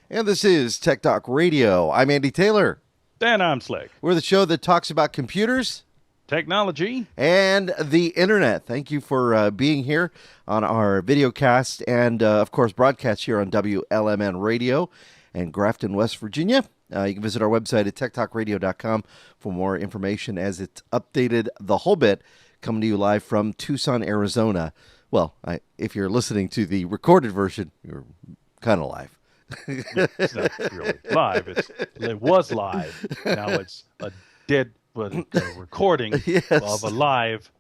And this is Tech Talk Radio. I'm Andy Taylor. And I'm Slick. We're the show that talks about computers, technology, and the internet. Thank you for being here on our video cast and, of course, broadcast here on WLMN Radio in Grafton, West Virginia. You can visit our website at TechtalkRadio.com for more information as it's updated the whole bit, coming to you live from Tucson, Arizona. Well, if you're listening to the recorded version, you're kind of live. It's not really live. It was live. Now it's a dead recording Yes. of a live.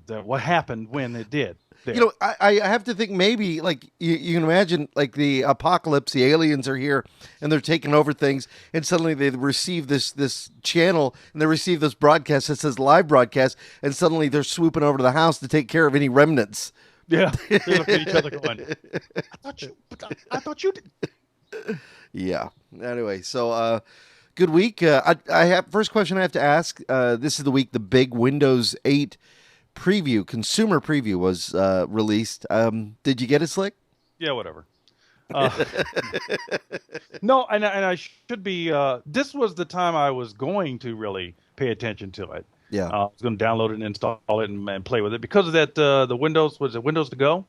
What happened when it did? There. You know, I have to think maybe like you can imagine like the apocalypse, the aliens are here and they're taking over things, and suddenly they receive this channel and they receive this broadcast that says live broadcast, and suddenly they're swooping over to the house to take care of any remnants. Yeah, they look at each other going, I thought you did. Yeah. Anyway, so good week. I have first question I have to ask. This is the week the big Windows 8 preview, consumer preview, was released. Did you get it, Slick? Yeah, whatever. No, and I should be. This was the time I was going to really pay attention to it. Yeah. I was going to download it and install it and play with it because of that. The Windows, was it Windows to Go?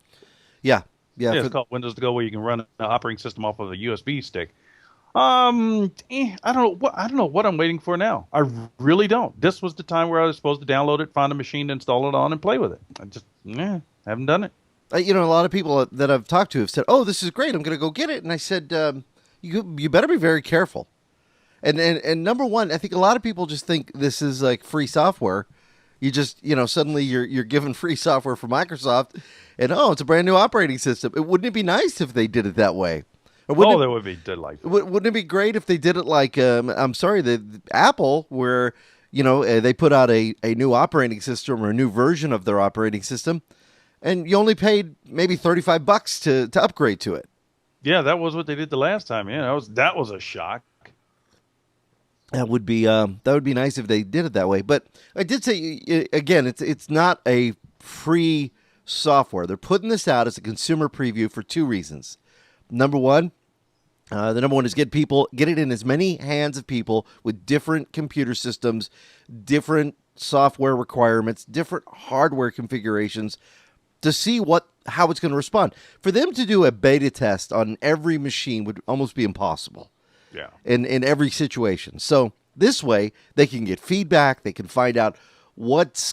Yeah. Yeah, it's called Windows to Go, where you can run an operating system off of a USB stick. I don't know what I'm waiting for now. I really don't. This was the time where I was supposed to download it, find a machine, install it on, and play with it. I just haven't done it. You know, a lot of people that I've talked to have said, "Oh, this is great. I'm going to go get it." And I said, "You better be very careful." And number one, I think a lot of people just think this is like free software. You just, suddenly you're given free software from Microsoft, and it's a brand new operating system. Wouldn't it be nice if they did it that way? That would be delightful. Wouldn't it be great if they did it like, the Apple, where, they put out a new operating system or a new version of their operating system, and you only paid maybe $35 to upgrade to it. Yeah, that was what they did the last time. Yeah, that was a shock. That would be nice if they did it that way. But I did say again, it's not a free software. They're putting this out as a consumer preview for two reasons. Number one is get it in as many hands of people with different computer systems, different software requirements, different hardware configurations, to see how it's going to respond. For them to do a beta test on every machine would almost be impossible. Yeah. In every situation. So this way they can get feedback, they can find out what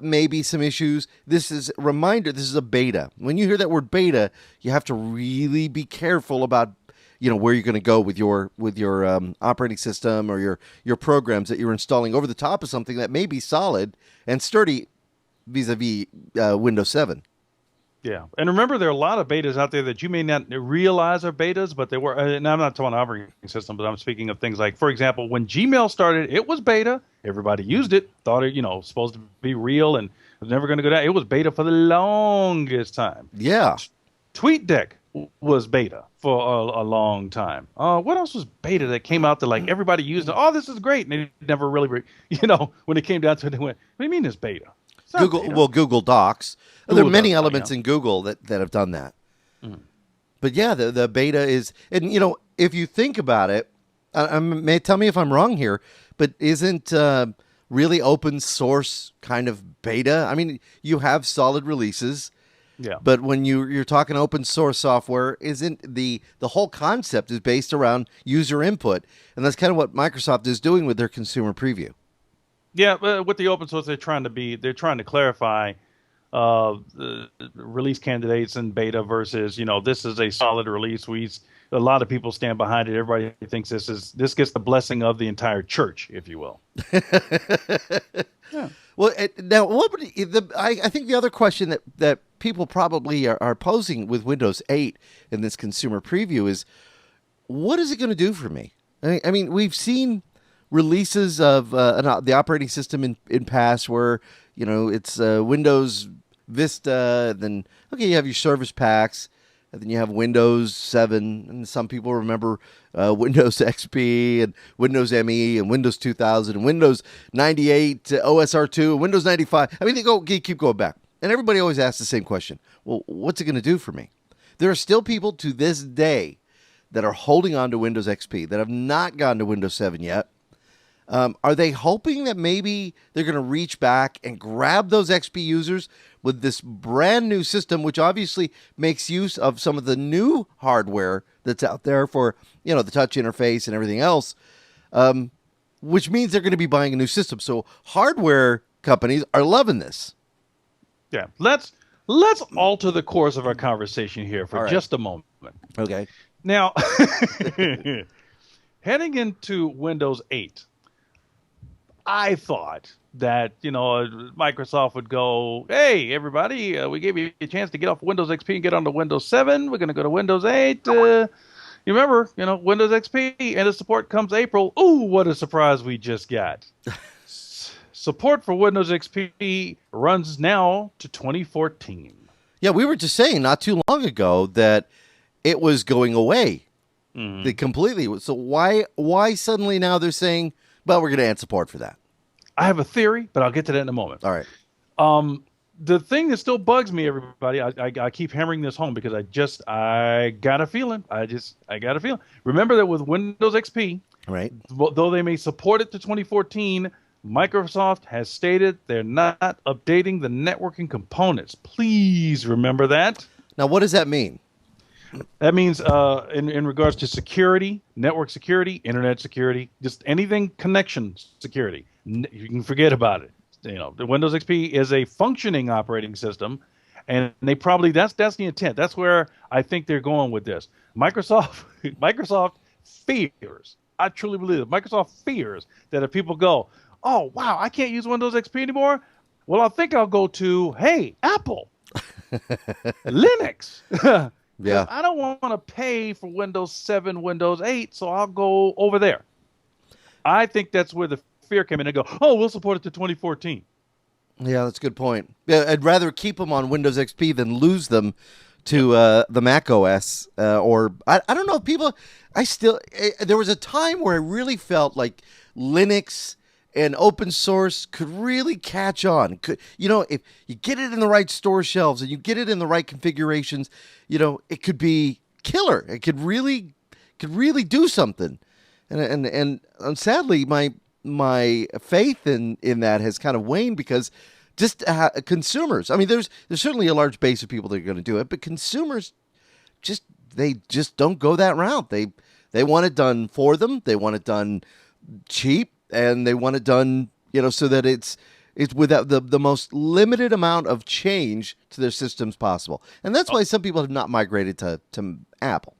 may be some issues. This is a reminder, this is a beta. When you hear that word beta, you have to really be careful about where you're going to go with your operating system or your programs that you're installing over the top of something that may be solid and sturdy vis-a-vis Windows 7. Yeah, and remember, there are a lot of betas out there that you may not realize are betas, but they were. And I'm not talking operating system, but I'm speaking of things like, for example, when Gmail started, it was beta. Everybody used it, thought it, supposed to be real, and was never going to go down. It was beta for the longest time. Yeah, TweetDeck was beta for a long time. What else was beta that came out that like everybody used it? Oh, this is great, and they never really, when it came down to it, they went, "What do you mean it's beta?" Google Docs. There are many elements in Google that have done that. Mm. But yeah, the beta is, and if you think about it, tell me if I'm wrong here, but isn't really open source kind of beta? I mean, you have solid releases. Yeah. But when you're talking open source software, isn't the whole concept is based around user input, and that's kind of what Microsoft is doing with their consumer preview. Yeah, with the open source, they're trying to clarify the release candidates in beta versus, this is a solid release. A lot of people stand behind it. Everybody thinks this gets the blessing of the entire church, if you will. Yeah. Well, now I think the other question that people probably are posing with Windows 8 in this consumer preview is, what is it going to do for me? I mean, we've seen releases of the operating system in past where it's Windows Vista, then you have your service packs, and then you have Windows 7, and some people remember Windows XP and Windows ME and Windows 2000 and Windows 98, OSR2, and Windows 95. I mean, they keep going back, and everybody always asks the same question: well, what's it going to do for me? There are still people to this day that are holding on to Windows XP that have not gone to Windows 7 yet. Are they hoping that maybe they're going to reach back and grab those XP users with this brand new system, which obviously makes use of some of the new hardware that's out there for, the touch interface and everything else, which means they're going to be buying a new system. So hardware companies are loving this. Yeah. Let's alter the course of our conversation here for just a moment. Okay. Now, heading into Windows 8, I thought that, Microsoft would go, hey, everybody, we gave you a chance to get off Windows XP and get onto Windows 7. We're going to go to Windows 8. You remember, Windows XP and the support comes April. Ooh, what a surprise we just got. Support for Windows XP runs now to 2014. Yeah, we were just saying not too long ago that it was going away completely. So why suddenly now they're saying, well, we're going to add support for that? I have a theory, but I'll get to that in a moment. All right. The thing that still bugs me, everybody, I keep hammering this home because I got a feeling. I got a feeling. Remember that with Windows XP, right? Though they may support it to 2014, Microsoft has stated they're not updating the networking components. Please remember that. Now, what does that mean? That means in regards to security, network security, internet security, just anything connection security. You can forget about it. The Windows XP is a functioning operating system, and they probably that's the intent. That's where I think they're going with this. Microsoft fears. I truly believe it. Microsoft fears that if people go, oh wow, I can't use Windows XP anymore. Well, I think I'll go to Apple, Linux. Yeah, I don't want to pay for Windows 7, Windows 8, so I'll go over there. I think that's where the fear came in and go, oh, we'll support it to 2014. Yeah, that's a good point. Yeah, I'd rather keep them on Windows XP than lose them to the Mac OS. Or I don't know if people. There was a time where I really felt like Linux and open source could really catch on. If you get it in the right store shelves and you get it in the right configurations, it could be killer. It could really do something. And sadly, my faith in that has kind of waned because just consumers. I mean, there's certainly a large base of people that are going to do it, but consumers they just don't go that route. They want it done for them. They want it done cheap. And they want it done, so that it's without the most limited amount of change to their systems possible. And that's why some people have not migrated to Apple.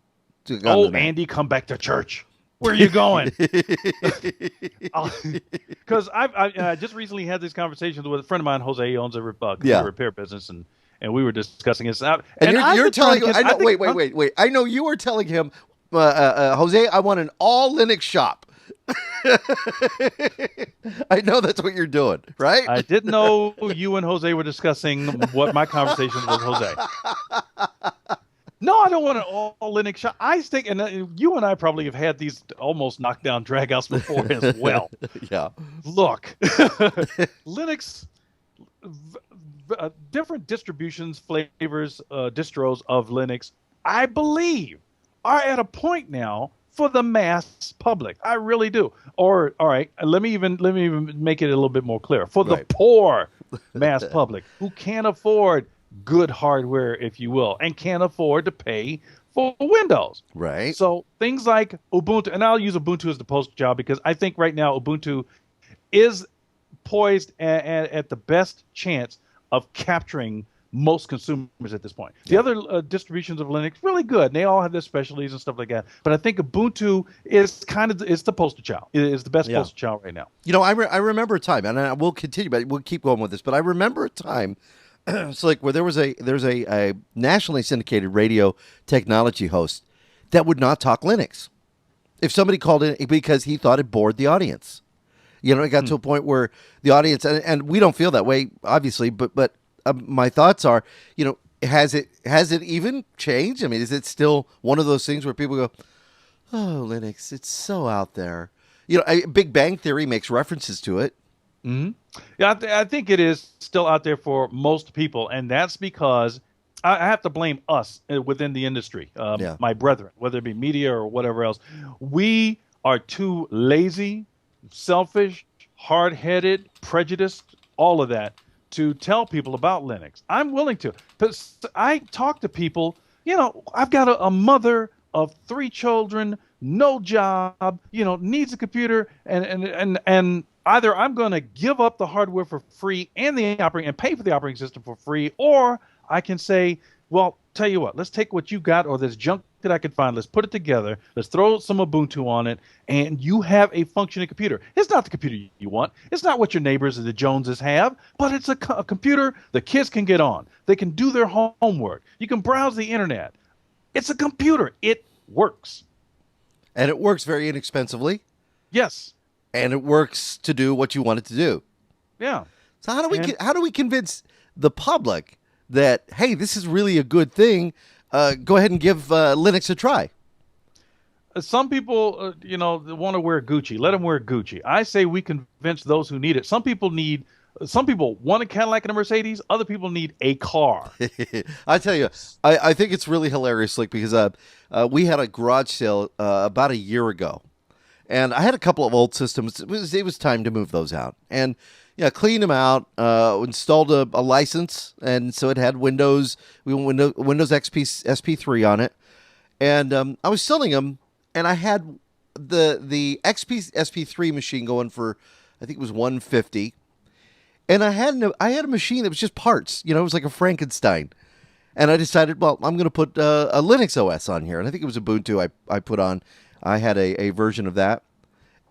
Andy, come back to church. Where are you going? Because I just recently had these conversations with a friend of mine, Jose, owns a computer repair business, and we were discussing it. And you're telling him, wait. I know you were telling him, Jose, I want an all Linux shop. I know that's what you're doing, right? I didn't know you and Jose were discussing what my conversation with Jose. No, I don't want an all Linux shop. I think, and you and I probably have had these almost knockdown dragouts before as well. Yeah. Look, Linux, different distributions, flavors, distros of Linux, I believe, are at a point now for the mass public. I really do. Or, all right, let me even make it a little bit more clear. For the poor mass public who can't afford good hardware, if you will, and can't afford to pay for Windows. Right. So things like Ubuntu, and I'll use Ubuntu as the poster child because I think right now Ubuntu is poised at the best chance of capturing most consumers at this point. The other distributions of Linux, really good. And they all have their specialties and stuff like that. But I think Ubuntu is it's the poster child. It is the best poster child right now. I remember a time, and we'll continue, but we'll keep going with this. But I remember a time, it's like where there's a nationally syndicated radio technology host that would not talk Linux. If somebody called in because he thought it bored the audience, it got to a point where the audience, and we don't feel that way, obviously, but my thoughts are, has it even changed? I mean, is it still one of those things where people go, oh, Linux, it's so out there? Big Bang Theory makes references to it. Mm-hmm. Yeah, I think it is still out there for most people, and that's because I have to blame us within the industry, Yeah. my brethren, whether it be media or whatever else. We are too lazy, selfish, hard-headed, prejudiced, all of that to tell people about Linux. I'm willing to, but I talk to people. I've got a mother of 3 children, no job, needs a computer, and either I'm going to give up the hardware for free and the operating and pay for the operating system for free, or I can say, well, tell you what, let's take what you got or this junk that I can find, let's put it together, let's throw some Ubuntu on it, and you have a functioning computer. It's not the computer you want. It's not what your neighbors or the Joneses have, but it's a computer the kids can get on. They can do their homework. You can browse the internet. It's a computer. It works. And it works very inexpensively. Yes. And it works to do what you want it to do. Yeah. So how do we convince the public that, hey, this is really a good thing? Go ahead and give Linux a try. Some people, want to wear Gucci. Let them wear Gucci. I say we convince those who need it. Some people want a Cadillac and a Mercedes. Other people need a car. I tell you, I think it's really hilarious, like, because we had a garage sale about a year ago, and I had a couple of old systems. It was time to move those out, and cleaned them out, installed a license, and so it had Windows. We went Windows XP SP3 on it, and I was selling them, and I had the XP SP3 machine going for, I think it was $150. And I had a machine that was just parts. It was like a Frankenstein. And I decided, well, I'm going to put a Linux OS on here. And I think it was Ubuntu I put on. I had a version of that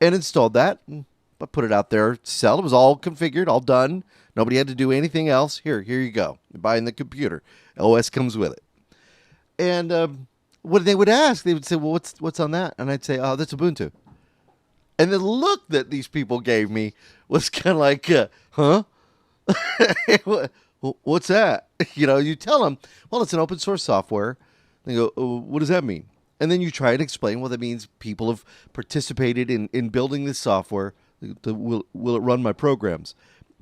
and installed that. And I put it out there to sell. It was all configured, all done. Nobody had to do anything else. Here you go. You're buying the computer. OS comes with it. And what they would ask, they would say, well, what's on that? And I'd say, oh, that's Ubuntu. And the look that these people gave me was kind of like, huh? What's that? You tell them, well, it's an open source software. They go, oh, what does that mean? And then you try to explain, well, that means people have participated in building this software. Will it run my programs?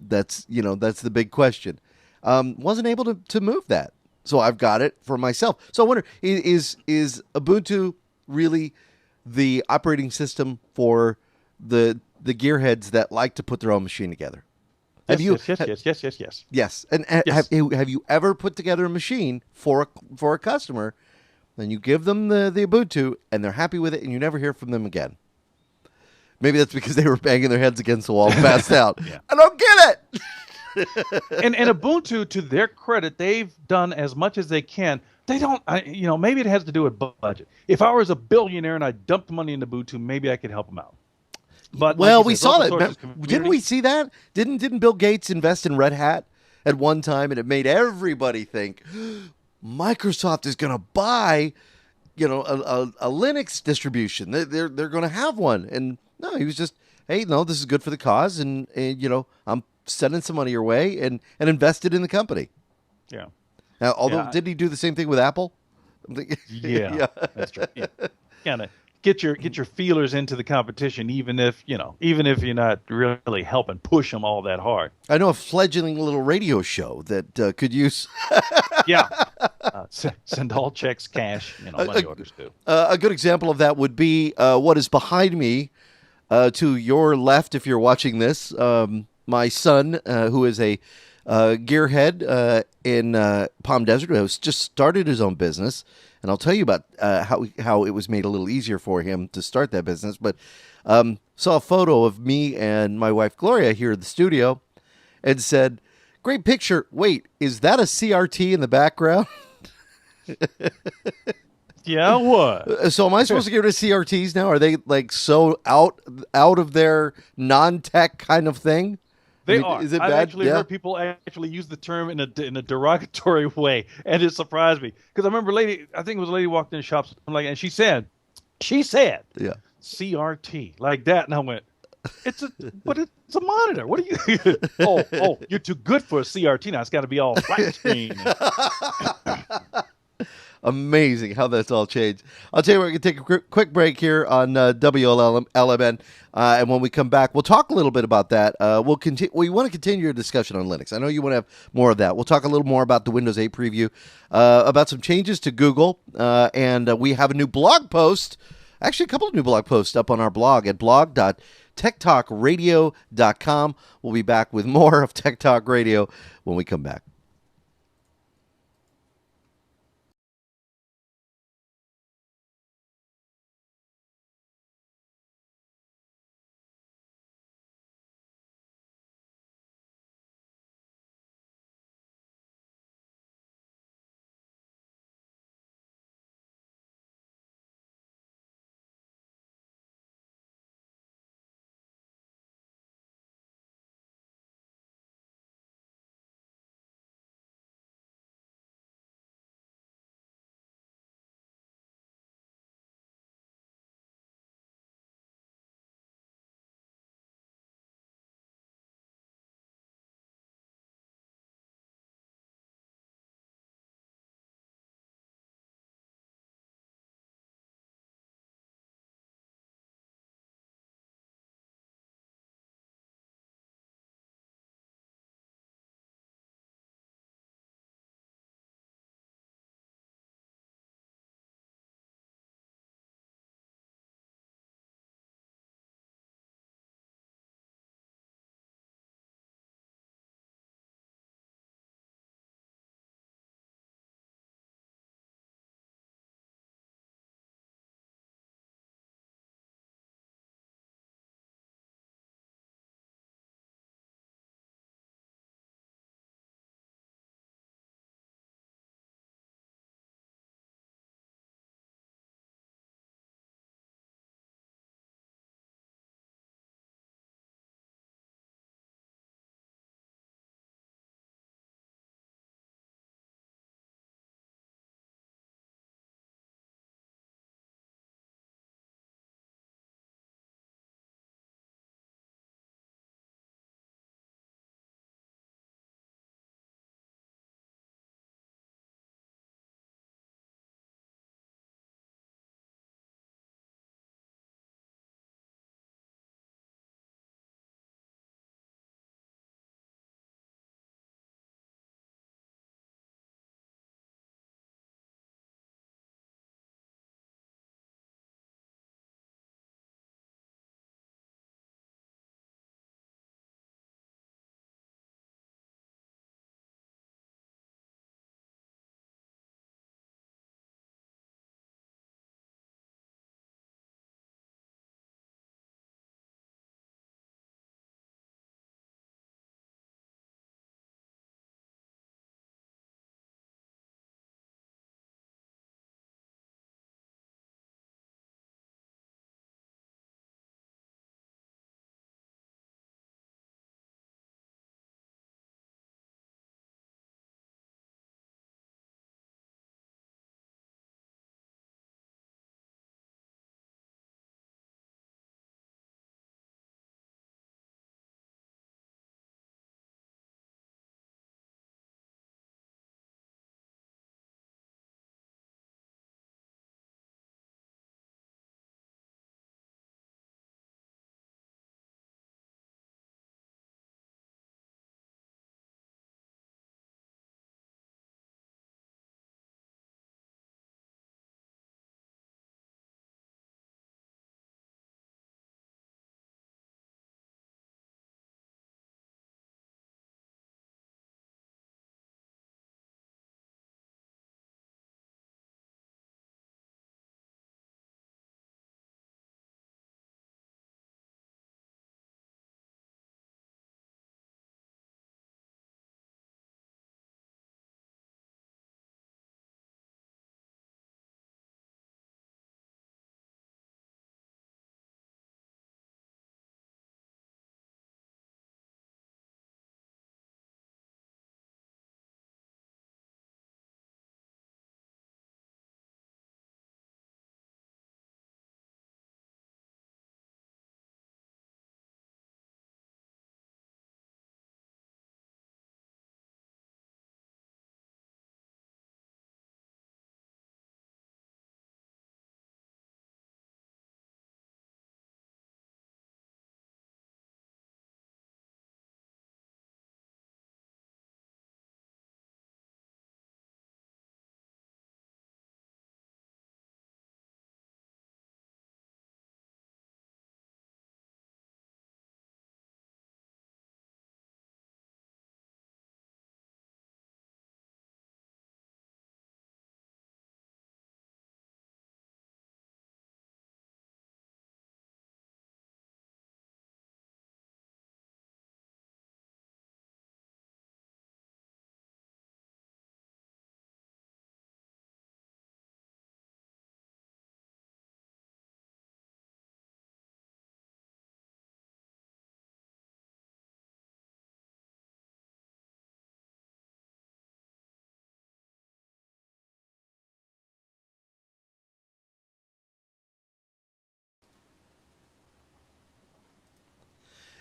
That's the big question. Wasn't able to move that. So I've got it for myself. So I wonder, is Ubuntu really the operating system for the gearheads that like to put their own machine together? Yes. Yes. And Yes. have you ever put together a machine for a customer, and you give them the Ubuntu, and they're happy with it, and you never hear from them again? Maybe that's because they were banging their heads against the wall and passed out. Yeah. I don't get it. and Ubuntu, to their credit, they've done as much as they can. They don't, maybe it has to do with budget. If I was a billionaire and I dumped money into Ubuntu, maybe I could help them out. But well, like we said, saw open source that. Didn't we see that? Didn't Bill Gates invest in Red Hat at one time, and it made everybody think Microsoft is going to buy, a Linux distribution. They're going to have one. And no, he was just, hey, no, this is good for the cause, and I'm sending some money your way, and invested in the company. Yeah. Now, although, did he do the same thing with Apple? Yeah, that's true. Yeah. Kind of get your feelers into the competition, even if you're not really helping push them all that hard. I know a fledgling little radio show that could use. Yeah. Send all checks, cash, money orders too. A good example of that would be what is behind me, to your left, if you're watching this. My son, who is a gearhead in Palm Desert, who has just started his own business. And I'll tell you about how it was made a little easier for him to start that business. But saw a photo of me and my wife, Gloria, here in the studio and said, great picture. Wait, is that a CRT in the background? Yeah, what? So am I supposed to get rid of CRTs now? Are they like so out of their non-tech kind of thing? They are. Is it I've bad? actually heard people actually use the term in a derogatory way, and it surprised me because I remember I think it was a lady walked in the shop, and she said, Yeah. CRT like that, and I went, but it's a monitor. What are you? oh, you're too good for a CRT now. It's got to be all flat screen. Amazing how that's all changed. I'll tell you, we're going to take a quick break here on WLMN, and when we come back, we'll talk a little bit about that. We'll continue. We want to continue your discussion on Linux. I know you want to have more of that. We'll talk a little more about the Windows 8 preview, about some changes to Google, and we have a new blog post. Actually, a couple of new blog posts up on our blog at blog.techtalkradio.com. We'll be back with more of Tech Talk Radio when we come back.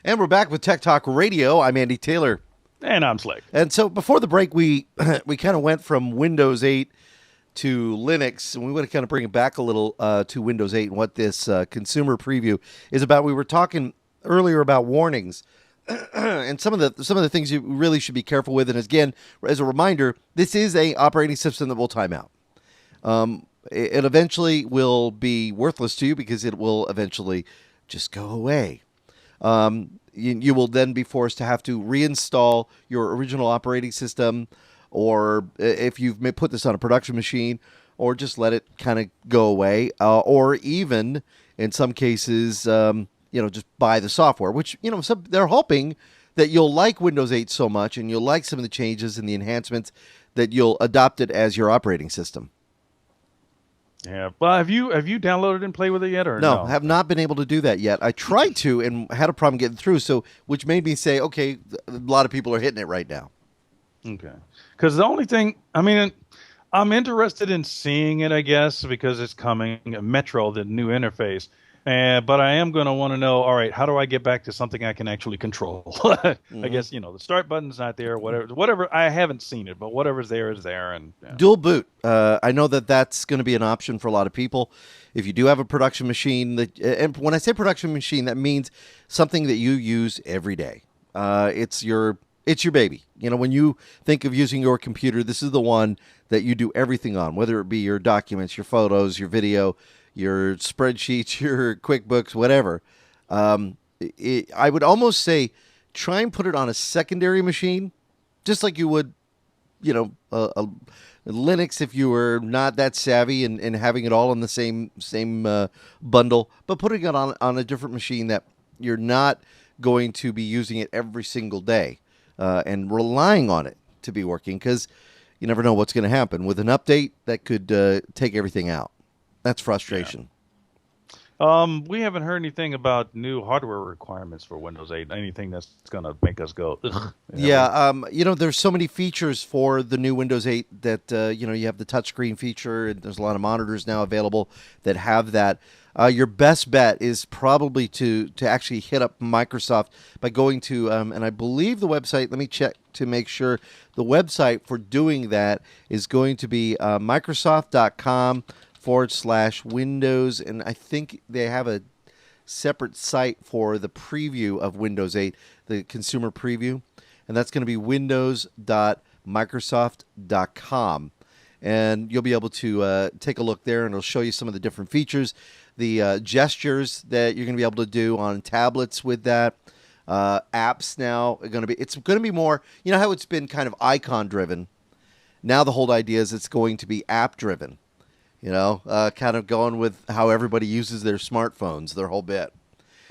And we're back with Tech Talk Radio. I'm Andy Taylor. And I'm Slick. And so before the break, we kind of went from Windows 8 to Linux, and we want to kind of bring it back a little to Windows 8 and what this consumer preview is about. We were talking earlier about warnings and some of the things you really should be careful with. And again, as a reminder, this is a operating system that will time out. It eventually will be worthless to you because it will eventually just go away. You will then be forced to have to reinstall your original operating system, or if you've put this on a production machine, or just let it kind of go away, or even in some cases, just buy the software. Which they're hoping that you'll like Windows 8 so much, and you'll like some of the changes and the enhancements that you'll adopt it as your operating system. Yeah, well, have you downloaded and played with it yet, or no? No, have not been able to do that yet. I tried to and had a problem getting through, which made me say, okay, a lot of people are hitting it right now. Okay, because the only thing, I'm interested in seeing it, I guess, because it's coming, Metro, the new interface. But I am going to want to know, all right, how do I get back to something I can actually control? I guess, the start button's not there, whatever. I haven't seen it, but whatever's there is there. And Dual boot. I know that's going to be an option for a lot of people. If you do have a production machine, and when I say production machine, that means something that you use every day. It's your baby. When you think of using your computer, this is the one that you do everything on, whether it be your documents, your photos, your video, your spreadsheets, your QuickBooks, whatever. I would almost say try and put it on a secondary machine, just like you would, a Linux if you were not that savvy and having it all in the same bundle, but putting it on a different machine that you're not going to be using it every single day and relying on it to be working, because you never know what's going to happen. With an update, that could take everything out. That's frustration. Yeah. We haven't heard anything about new hardware requirements for Windows 8. Anything that's going to make us go, ugh. Yeah. There's so many features for the new Windows 8 that, you have the touchscreen feature, and there's a lot of monitors now available that have that. Your best bet is probably to actually hit up Microsoft by going to, and I believe the website, let me check to make sure, the website for doing that is going to be Microsoft.com/Windows, and I think they have a separate site for the preview of Windows 8, the consumer preview, and that's going to be windows.microsoft.com. And you'll be able to take a look there, and it'll show you some of the different features, the gestures that you're going to be able to do on tablets with that. Apps now are going to be, it's going to be more, how it's been kind of icon driven. Now the whole idea is it's going to be app driven, kind of going with how everybody uses their smartphones, their whole bit.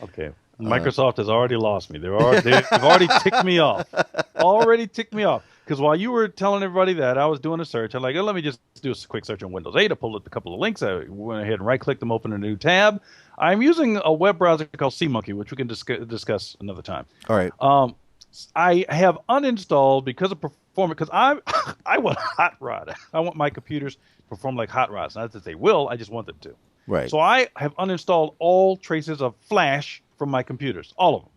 Okay. Microsoft has already lost me. They've already ticked me off. Already ticked me off. Because while you were telling everybody that, I was doing a search. I'm like, let me just do a quick search on Windows 8. I pulled up a couple of links. I went ahead and right-clicked them, opened a new tab. I'm using a web browser called SeaMonkey, which we can discuss another time. All right. I have uninstalled because of performance, because I want hot rod. I want my computers to perform like hot rods. Not that they will, I just want them to. Right. So I have uninstalled all traces of Flash from my computers, all of them.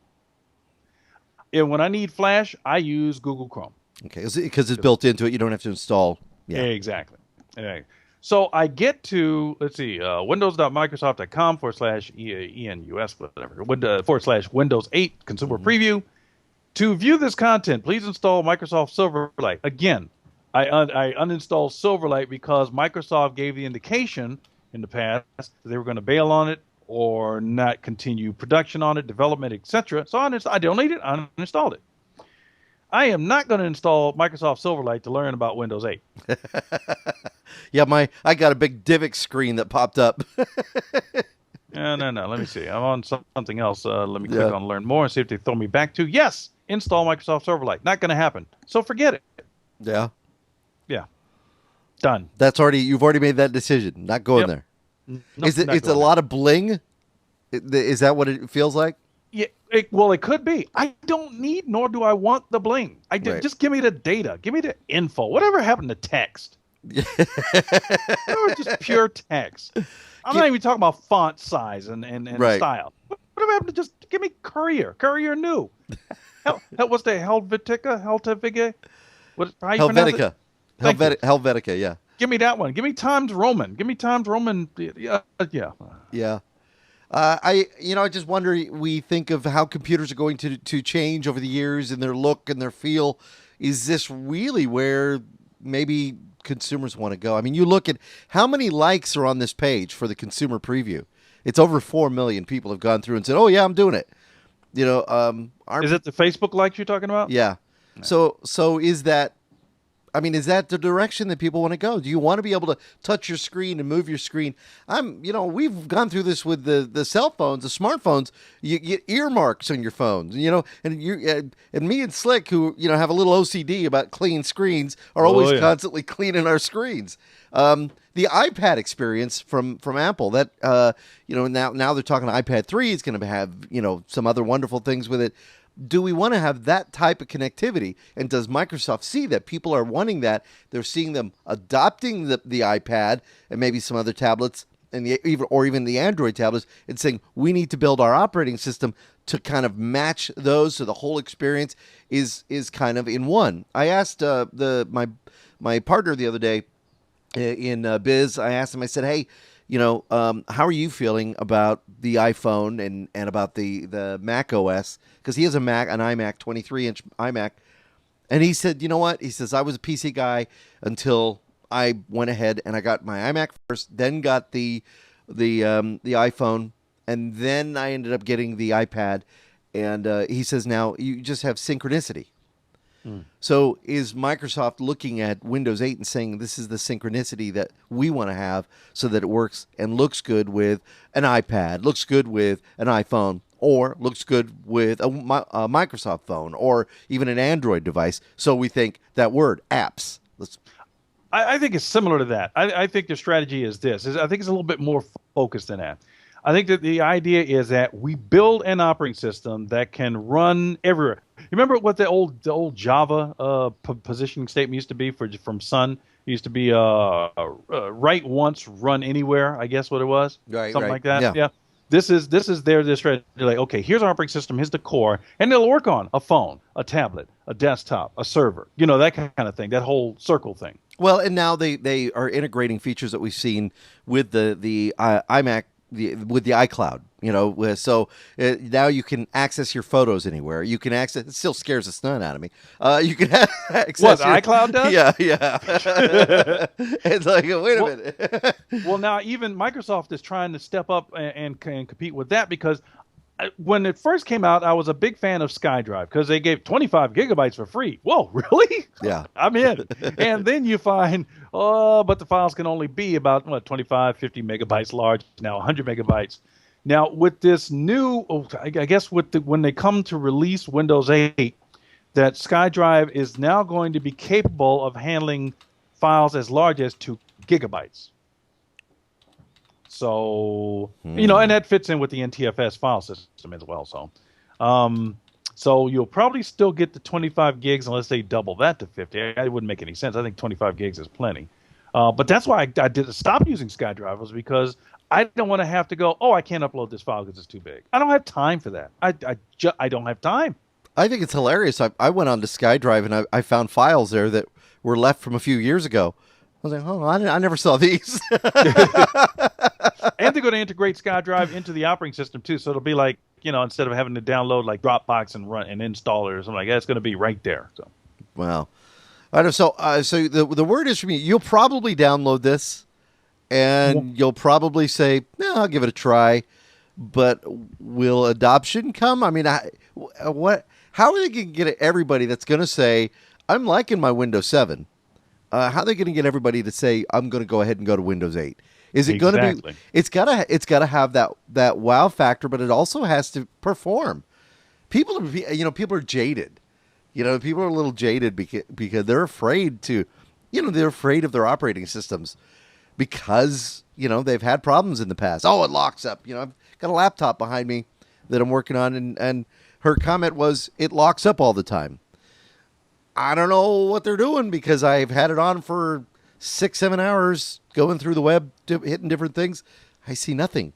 And when I need Flash, I use Google Chrome. Okay, because it's built into it. You don't have to install. Yeah. Exactly. So I get to, let's see, windows.microsoft.com/ENUS, whatever, /Windows 8 Consumer Preview. To view this content, please install Microsoft Silverlight. Again, I uninstalled Silverlight because Microsoft gave the indication in the past that they were going to bail on it or not continue production on it, development, etc. So I donated it, I uninstalled it. I am not going to install Microsoft Silverlight to learn about Windows 8. Yeah, I got a big DivX screen that popped up. No. Let me see. I'm on something else. Let me click on Learn More and see if they throw me back to, yes, install Microsoft Silverlight. Not going to happen. So forget it. Yeah. Yeah. Done. You've already made that decision. Not going there. Nope, Is it? It's a lot of bling. Is that what it feels like? Yeah. It could be. I don't need, nor do I want the bling. Just give me the data. Give me the info. Whatever happened to text? Or just pure text. I'm not even talking about font size and right. style. Whatever happened to just give me Courier new? What's the Helvetica? How you pronounce it? Helvetica. Thank you. Helvetica, yeah. Give me that one. Give me Times Roman. Give me Times Roman. Yeah. Yeah. I just wonder, we think of how computers are going to change over the years in their look and their feel. Is this really where maybe consumers want to go? I mean, you look at how many likes are on this page for the consumer preview. It's over 4 million people have gone through and said, "Oh yeah, I'm doing it." Is it the Facebook likes you're talking about? Yeah. So is that? I mean, is that the direction that people want to go? Do you want to be able to touch your screen and move your screen? We've gone through this with the cell phones, the smartphones. You get earmarks on your phones, and me and Slick, who have a little OCD about clean screens, are always constantly cleaning our screens. The iPad experience from Apple, that now they're talking iPad 3 is going to have some other wonderful things with it. Do we want to have that type of connectivity? And does Microsoft see that people are wanting that? They're seeing them adopting the iPad and maybe some other tablets and even the Android tablets, and saying we need to build our operating system to kind of match those, so the whole experience is kind of in one. I asked my partner the other day in Biz. I asked him. I said, "Hey, how are you feeling about the iPhone and about the Mac OS?" Because he has an iMac, 23-inch iMac. And he said, you know what? He says, I was a PC guy until I went ahead and I got my iMac first, then got the iPhone, and then I ended up getting the iPad. And he says, now you just have synchronicity. So is Microsoft looking at Windows 8 and saying this is the synchronicity that we want to have, so that it works and looks good with an iPad, looks good with an iPhone, or looks good with a Microsoft phone, or even an Android device? So we think that word, apps. I think it's similar to that. I think the strategy is this. I think it's a little bit more focused than that. I think that the idea is that we build an operating system that can run everywhere. You remember what the old Java positioning statement used to be from Sun? It used to be write once, run anywhere. I guess what it was, something like that. Yeah. This is their strategy. Like, okay, here's our operating system, here's the core, and it'll work on a phone, a tablet, a desktop, a server. That kind of thing. That whole circle thing. Well, and now they are integrating features that we've seen with the iMac. With the iCloud, so now you can access your photos anywhere. You can access. It still scares the snot out of me. You can access what iCloud does. Yeah. It's like, wait a minute. Well, now even Microsoft is trying to step up and compete with that, because when it first came out, I was a big fan of SkyDrive because they gave 25 gigabytes for free. Whoa, really? Yeah. I'm in. And then you find, but the files can only be about 25, 50 megabytes large, now 100 megabytes. Now, with this new, I guess when they come to release Windows 8, that SkyDrive is now going to be capable of handling files as large as 2 gigabytes. So, and that fits in with the NTFS file system as well. So you'll probably still get the 25 gigs unless they double that to 50. It wouldn't make any sense. I think 25 gigs is plenty. But that's why I did stop using SkyDrive, was because I don't want to have to go, I can't upload this file because it's too big. I don't have time for that. I don't have time. I think it's hilarious. I went on to SkyDrive and I found files there that were left from a few years ago. I was like, I never saw these. And they're going to integrate SkyDrive into the operating system too, so it'll be like, instead of having to download like Dropbox and run and install it or something like that, it's going to be right there. So, wow. I know. So the word is from you. You'll probably download this, and you'll probably say, "No, I'll give it a try." But will adoption come? I mean, how are they going to get everybody that's going to say, "I'm liking my Windows 7"? How are they going to get everybody to say, "I'm going to go ahead and go to Windows 8"? Is it going to be? It's gotta have that wow factor, but it also has to perform. People are jaded. People are a little jaded because they're afraid they're afraid of their operating systems because they've had problems in the past. Oh, it locks up. I've got a laptop behind me that I'm working on, and her comment was, it locks up all the time. I don't know what they're doing because I've had it on for 6-7 hours going through the web, hitting different things. I see nothing.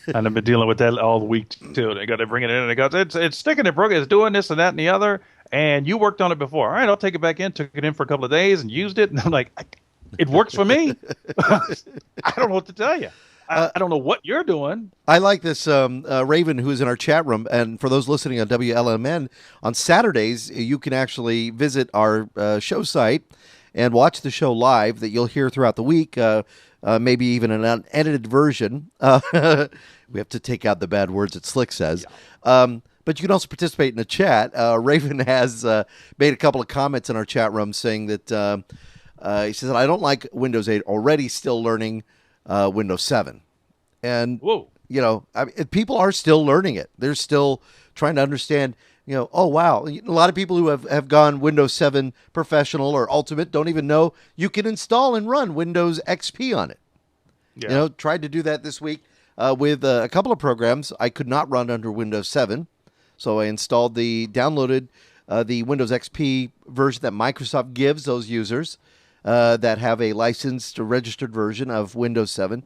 And I've been dealing with that all week too. They got to bring it in, and they go, it's sticking, it broke, it's doing this and that and the other. And you worked on it before. All right, I'll take it back in. Took it in for a couple of days and used it. And I'm like, it works for me. I don't know what to tell you. I don't know what you're doing. I like this Raven, who is in our chat room. And for those listening on WLMN, on Saturdays, you can actually visit our show site and watch the show live that you'll hear throughout the week, maybe even an unedited version. We have to take out the bad words that Slick says. Yeah. But you can also participate in the chat. Raven has made a couple of comments in our chat room saying that he says, I don't like Windows 8, already still learning Windows 7. And, Whoa. People are still learning it. They're still trying to understand, oh, wow. A lot of people who have gone Windows 7 Professional or Ultimate don't even know you can install and run Windows XP on it. Yeah. Tried to do that this week with a couple of programs I could not run under Windows 7. So I downloaded the Windows XP version that Microsoft gives those users that have a licensed or registered version of Windows 7,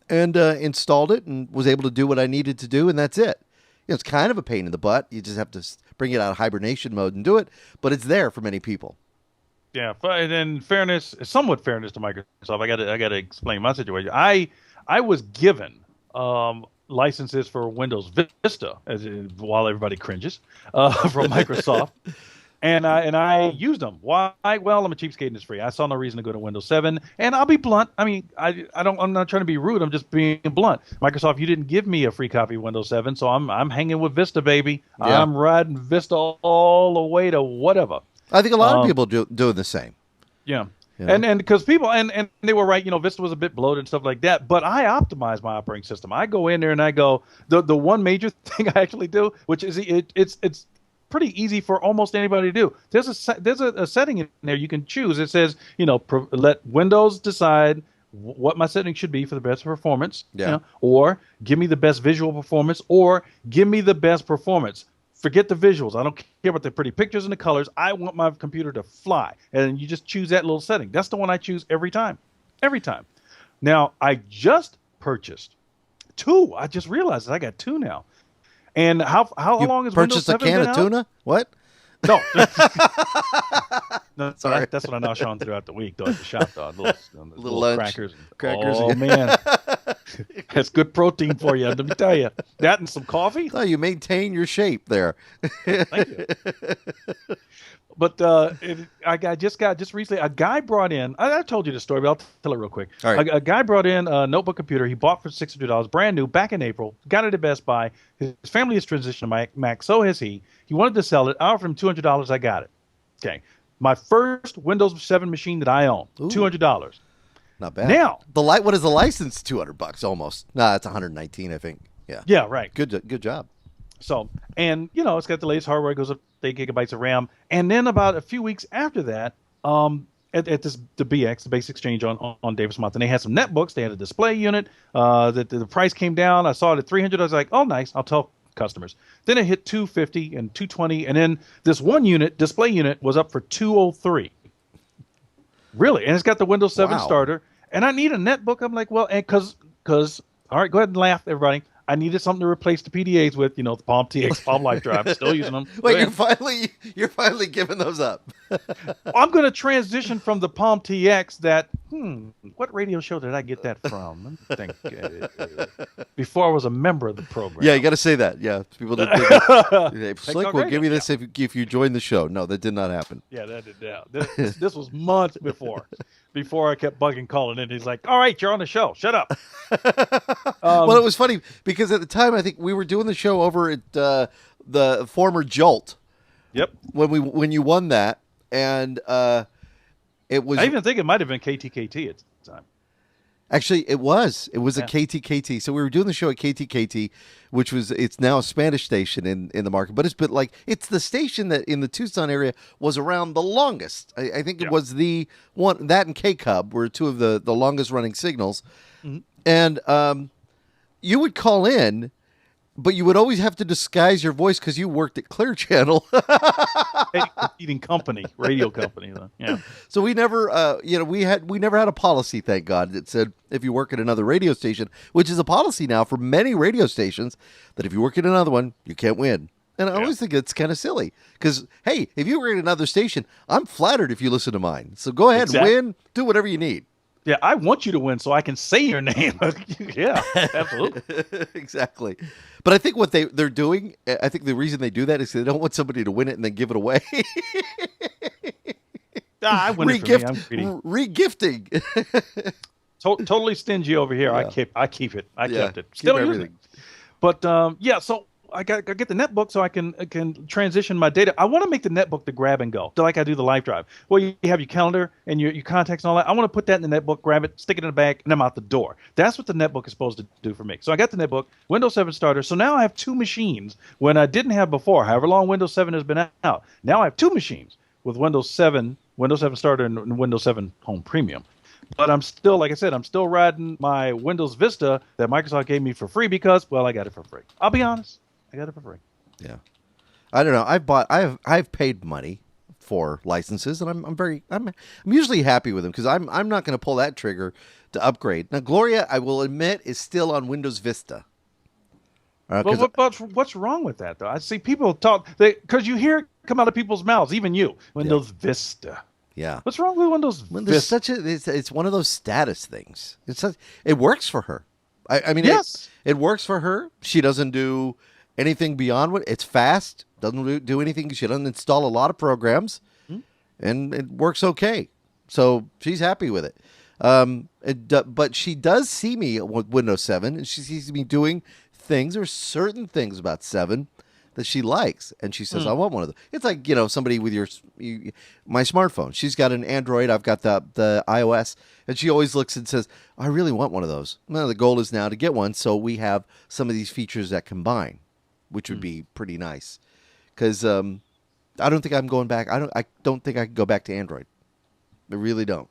and installed it and was able to do what I needed to do, and that's it. It's kind of a pain in the butt. You just have to bring it out of hibernation mode and do it, but it's there for many people. Yeah, and in somewhat fairness to Microsoft, I got to explain my situation. I was given licenses for Windows Vista, while everybody cringes, from Microsoft. And I used them. Why? Well, I'm a cheapskate and it's free. I saw no reason to go to Windows 7. And I'll be blunt. I mean, I'm not trying to be rude. I'm just being blunt. Microsoft, you didn't give me a free copy of Windows 7, so I'm hanging with Vista, baby. Yeah. I'm riding Vista all the way to whatever. I think a lot of people doing the same. Yeah. And because people and they were right, Vista was a bit bloated and stuff like that. But I optimize my operating system. I go in there and I go, the one major thing I actually do, which is it's pretty easy for almost anybody to do. There's a setting in there you can choose. It says, let Windows decide what my setting should be for the best performance, or give me the best visual performance, or give me the best performance. Forget the visuals. I don't care about the pretty pictures and the colors. I want my computer to fly. And you just choose that little setting. That's the one I choose every time. Every time. Now, I just purchased 2. I just realized I got 2 now. And how long has Windows 7 been out? Purchased a can of tuna? What? No. No, sorry. That's what I now showing throughout the week, though, at the shop, though. Little lunch. Crackers. Oh, man. That's good protein for you, let me tell you. That and some coffee. Oh, you maintain your shape there. Thank you. But just recently, a guy brought in, I told you the story, but I'll tell it real quick. All right. A guy brought in a notebook computer he bought for $600, brand new, back in April, got it at Best Buy. His family has transitioned to Mac, so has he. He wanted to sell it. I offered him $200. I got it. Okay. My first Windows 7 machine that I own, $200. Not bad. Now, what is the license? $200 almost. No, it's $119, I think. Yeah. Yeah, right. Good job. So, and it's got the latest hardware. It goes up 8 gigabytes of RAM. And then about a few weeks after that, at the BX, the Base Exchange on Davis Monthan, they had some netbooks. They had a display unit. The price came down. I saw it at $300. I was like, oh, nice. I'll tell customers. Then it hit $250 and $220, and then this one display unit, was up for $203. Really, and it's got the Windows 7 starter. And I need a netbook. I'm like, well, and because all right, go ahead and laugh, everybody. I needed something to replace the PDAs with, the Palm TX, Palm Life Drive. Still using them. Wait, you're finally giving those up. I'm going to transition from the Palm TX. What radio show did I get that from? Let me think. Before I was a member of the program. Yeah, you got to say that. Yeah, people didn't think Slick will give you this if you join the show. No, that did not happen. Yeah, that did. Yeah. This was months before I kept bugging calling in. He's like, "All right, you're on the show. Shut up." Well, it was funny because at the time I think we were doing the show over at the former Jolt. Yep. When you won that, and it was. I even think it might have been KTKT at the time. Actually, it was. It was a KTKT. So we were doing the show at KTKT, it's now a Spanish station in the market. But it's the station that in the Tucson area was around the longest. I think it was the one, that and K-Cub were two of the longest running signals. Mm-hmm. And you would call in, but you would always have to disguise your voice because you worked at Clear Channel. competing company, radio company. Yeah. So we never, we never had a policy, thank God, that said if you work at another radio station, which is a policy now for many radio stations, that if you work at another one, you can't win. And I always think it's kind of silly because, hey, if you work at another station, I'm flattered if you listen to mine. So go ahead and win, do whatever you need. Yeah, I want you to win so I can say your name. Yeah, absolutely. Exactly. But I think what they're doing, I think the reason they do that is they don't want somebody to win it and then give it away. I win it for me. I'm greedy. Re-gifting. Totally stingy over here. Yeah. I keep it. I kept it. Still Still using it. But so I get the netbook so I can transition my data. I want to make the netbook the grab and go, like I do the live drive. Well, you have your calendar and your contacts and all that. I want to put that in the netbook, grab it, stick it in the bag, and I'm out the door. That's what the netbook is supposed to do for me. So I got the netbook, Windows 7 starter. So now I have two machines when I didn't have before, however long Windows 7 has been out. Now I have two machines with Windows 7 starter and Windows 7 Home Premium. But I'm still, like I said, I'm still riding my Windows Vista that Microsoft gave me for free because, well, I got it for free. I'll be honest. I got it for free. Yeah, I don't know. I've paid money for licenses, and I'm usually happy with them because I'm not going to pull that trigger to upgrade. Now, Gloria, I will admit, is still on Windows Vista. What's wrong with that though? I see people talk because you hear it come out of people's mouths, even you. Windows Vista. Yeah. What's wrong with Windows Vista? It's one of those status things. It works for her. I mean, yes, it works for her. She doesn't do anything beyond it's fast. Doesn't do anything. She doesn't install a lot of programs, and it works okay. So she's happy with it. But she does see me with Windows 7, and she sees me doing things. There's certain things about 7 that she likes, and she says, "I want one of those." It's like somebody with my smartphone. She's got an Android. I've got the iOS, and she always looks and says, "I really want one of those." Well, the goal is now to get one, so we have some of these features that combine, which would be pretty nice. Because I don't think I'm going back. I don't think I can go back to Android. I really don't.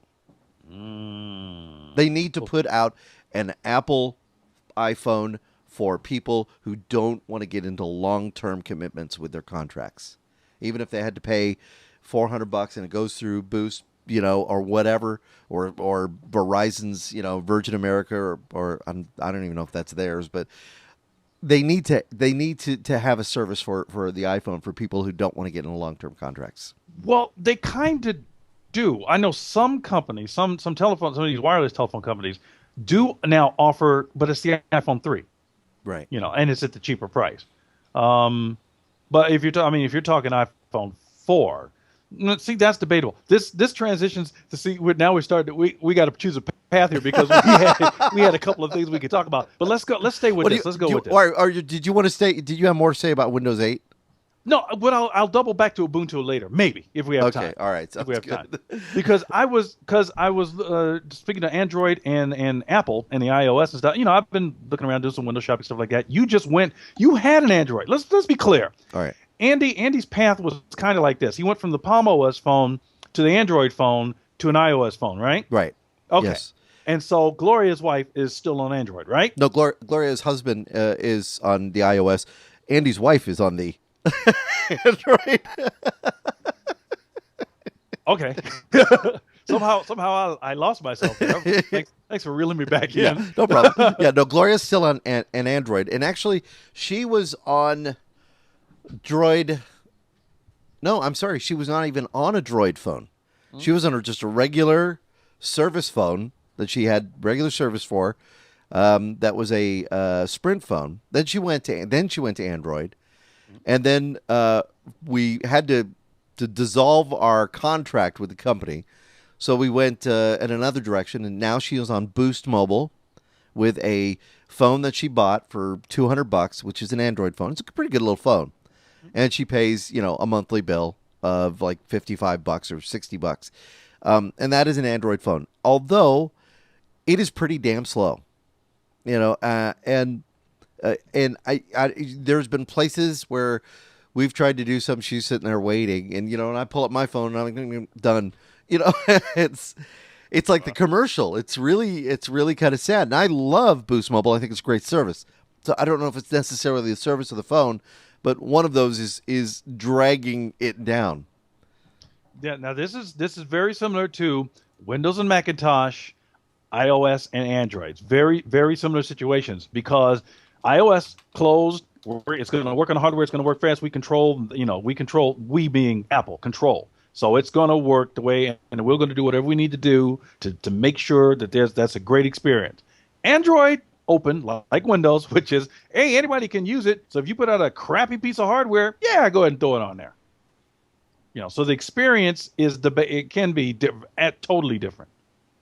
They need to put out an Apple iPhone for people who don't want to get into long-term commitments with their contracts. Even if they had to pay $400 and it goes through Boost, or whatever, or Verizon's, Virgin America, or I don't even know if that's theirs, but they need to have a service for the iPhone for people who don't want to get into long-term contracts. Well, they kind of do. I know some companies, some telephones, some of these wireless telephone companies do now offer, but it's the iPhone 3. Right. And it's at the cheaper price. But if you're talking iPhone 4, see, that's debatable. This transitions to see. Now we got to choose a path here because we had a couple of things we could talk about. But let's go. Let's stay with this. Let's go with this. Did you want to stay? Did you have more to say about Windows 8? No, but I'll double back to Ubuntu later, maybe if we have time. Okay, all right, if we have time. Because I was speaking to Android and Apple and the iOS and stuff. I've been looking around doing some Windows shopping stuff like that. You had an Android. Let's be clear. All right. Andy's path was kind of like this. He went from the Palm OS phone to the Android phone to an iOS phone, right? Right. Okay. Yes. And so Gloria's wife is still on Android, right? No, Gloria's husband is on the iOS. Andy's wife is on the Android. Okay. somehow I lost myself there. Thanks for reeling me back in. Yeah, no problem. Yeah, no, Gloria's still on an Android, and actually, she was on Droid. No, I'm sorry, she was not even on a Droid phone. She was on just a regular service phone that she had regular service for. That was a Sprint phone. Then she went to Android, and then we had to dissolve our contract with the company. So we went in another direction, and now she is on Boost Mobile with a phone that she bought for $200, which is an Android phone. It's a pretty good little phone, and she pays a monthly bill of like $55 or $60, and that is an Android phone. Although it is pretty damn slow, and there's been places where we've tried to do something. She's sitting there waiting, and and I pull up my phone, and I'm like, done. It's like the commercial. It's really kind of sad. And I love Boost Mobile. I think it's a great service. So I don't know if it's necessarily the service of the phone, but one of those is dragging it down. Yeah. Now this is very similar to Windows and Macintosh, iOS and Androids. Very, very similar situations because iOS closed. It's going to work on the hardware. It's going to work fast. We being Apple control. So it's going to work the way, and we're going to do whatever we need to do to make sure that that's a great experience. Android open like Windows, which is, hey, anybody can use it. So if you put out a crappy piece of hardware, yeah, go ahead and throw it on there. So the experience it can be totally different.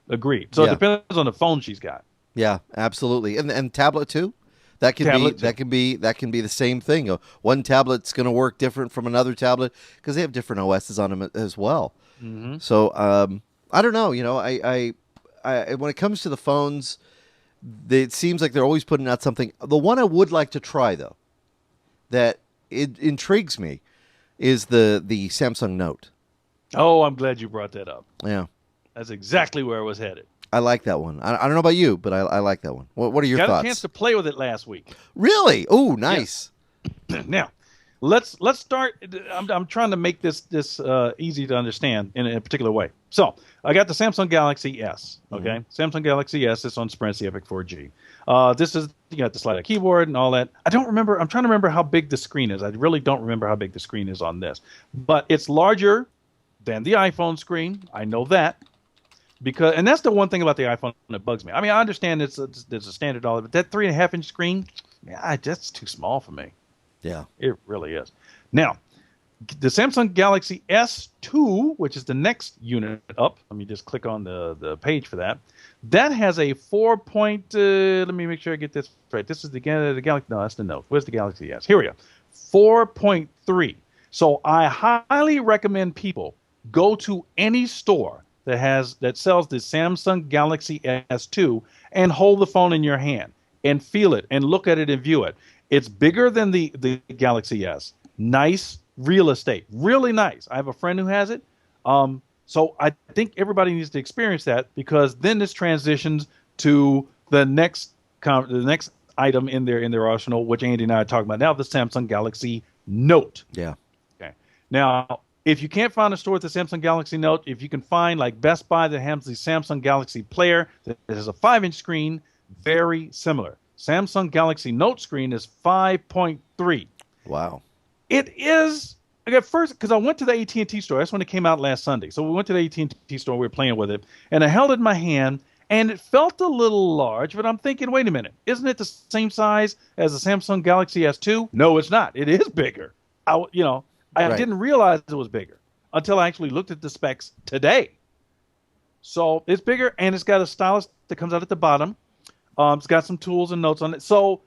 Agreed. So It depends on the phone she's got. Yeah, absolutely. And tablet too. That can be the same thing. One tablet's going to work different from another tablet because they have different OSs on them as well. Mm-hmm. So I don't know. I when it comes to the phones, it seems like they're always putting out something. The one I would like to try though, that it intrigues me, is the Samsung Note. Oh, I'm glad you brought that up. Yeah. That's exactly where I was headed. I like that one. I don't know about you, but I like that one. What are your thoughts? Got a chance to play with it last week. Really? Oh, nice. Yeah. Now, let's start. I'm trying to make this easy to understand in a particular way. So I got the Samsung Galaxy S. Okay, Samsung Galaxy S. It's on Sprint the Epic 4G. This is, you got the slide keyboard and all that. I don't remember. I'm trying to remember how big the screen is. I really don't remember how big the screen is on this, but it's larger than the iPhone screen. I know that. And that's the one thing about the iPhone that bugs me. I mean, I understand it's a standard dollar, but that 3.5-inch screen, that's too small for me. Yeah, it really is. Now, the Samsung Galaxy S2, which is the next unit up, let me just click on the page for that. That has a 4. Let me make sure I get this right. This is the Galaxy. No, that's the Note. Where's the Galaxy S? Here we go. 4.3. So I highly recommend people go to any store that sells the Samsung Galaxy S2 and hold the phone in your hand and feel it and look at it and view it. It's bigger than the Galaxy S. Nice real estate. Really nice. I have a friend who has it. So I think everybody needs to experience that, because then this transitions to the next item in their arsenal, which Andy and I are talking about now, the Samsung Galaxy Note. Yeah. Okay. Now, if you can't find a store with the Samsung Galaxy Note, if you can find like Best Buy that has the Samsung Galaxy Player that has a 5-inch screen, very similar. Samsung Galaxy Note screen is 5.3. Wow. It is, at first, because I went to the AT&T store. That's when it came out last Sunday. So we went to the AT&T store. We were playing with it. And I held it in my hand, and it felt a little large. But I'm thinking, wait a minute. Isn't it the same size as the Samsung Galaxy S2? No, it's not. It is bigger. I didn't realize it was bigger until I actually looked at the specs today. So it's bigger, and it's got a stylus that comes out at the bottom. It's got some tools and notes on it. So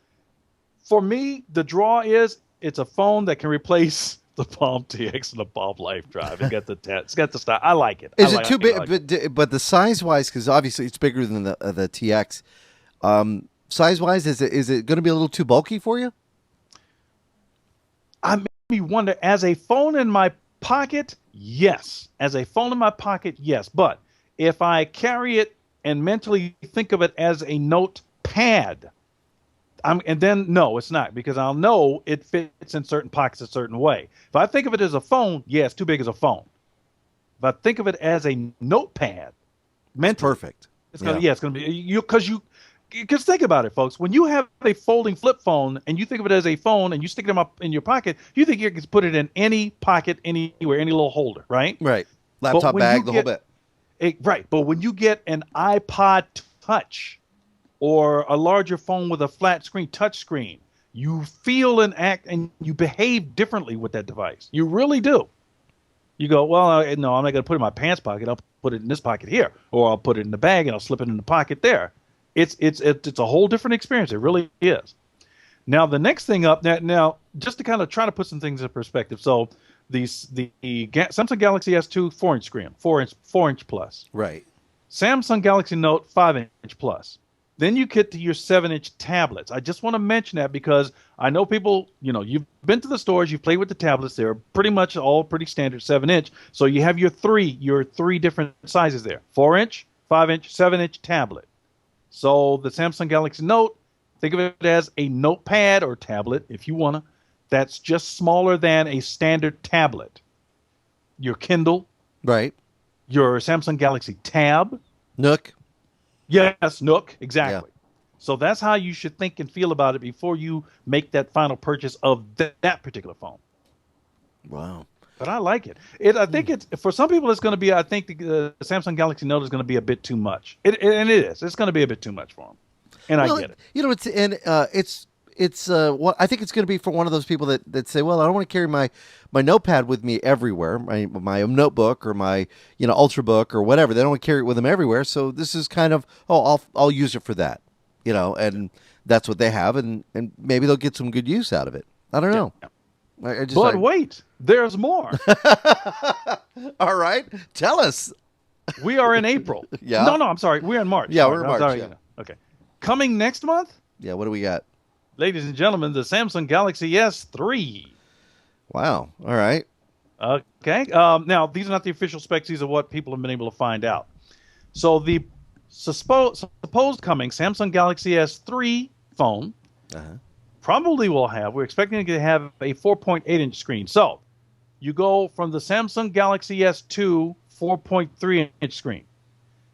for me, the draw is it's a phone that can replace the Palm TX and the Palm Life Drive. It's got the style. I like it. Is it too big? But the size wise, because obviously it's bigger than the TX. Size wise, is it going to be a little too bulky for you? I made me wonder. As a phone in my pocket, yes. As a phone in my pocket, yes. But if I carry it and mentally think of it as a notepad, and then no, it's not, because I'll know it fits in certain pockets a certain way. If I think of it as a phone, yeah, it's too big as a phone. If I think of it as a notepad, mentally, it's perfect. It's gonna be because think about it, folks. When you have a folding flip phone and you think of it as a phone and you stick them up in your pocket, you think you can put it in any pocket, anywhere, any little holder, right? Right. Laptop bag, the whole bit. Right. But when you get an iPod Touch or a larger phone with a flat screen, touch screen, you feel and act and you behave differently with that device. You really do. You go, well, no, I'm not going to put it in my pants pocket. I'll put it in this pocket here, or I'll put it in the bag and I'll slip it in the pocket there. It's a whole different experience. It really is. Now, the next thing up now, just to kind of try to put some things in perspective. So the Samsung Galaxy S2 4-inch screen, 4-inch plus. Right. Samsung Galaxy Note 5-inch plus. Then you get to your 7-inch tablets. I just want to mention that because I know people, you've been to the stores, you've played with the tablets. They're pretty much all pretty standard 7-inch. So you have your three different sizes there: 4-inch, 5-inch, 7-inch tablet. So the Samsung Galaxy Note, think of it as a notepad or tablet, if you want to, that's just smaller than a standard tablet. Your Kindle, Right. your Samsung Galaxy Tab. Nook. Yes, Nook, Yeah. exactly. So that's how you should think and feel about it before you make that final purchase of that particular phone. Wow. But I like it. I think it's for some people. It's going to be. I think the Samsung Galaxy Note is going to be a bit too much. And it is. It's going to be a bit too much for them. And Well, I get it. it's what I think it's going to be for one of those people that say, well, I don't want to carry my notepad with me everywhere, my notebook or my ultrabook or whatever. They don't want to carry it with them everywhere. So this is kind of I'll use it for that, and that's what they have, and maybe they'll get some good use out of it. I don't know. Yeah. But wait, there's more. All right, tell us. We are in April. Yeah. No, I'm sorry. We're in March. Yeah, Sorry, we're in I'm March, sorry. yeah. Okay. Coming next month, Yeah, what do we got? ladies and gentlemen, the Samsung Galaxy S3. Wow. All right. Okay. Now, these are not the official specs. These are what people have been able to find out. So the supposed coming Samsung Galaxy S3 phone Uh-huh. probably will have, we're expecting it to have a 4.8-inch screen. So you go from the Samsung Galaxy S2 4.3-inch screen.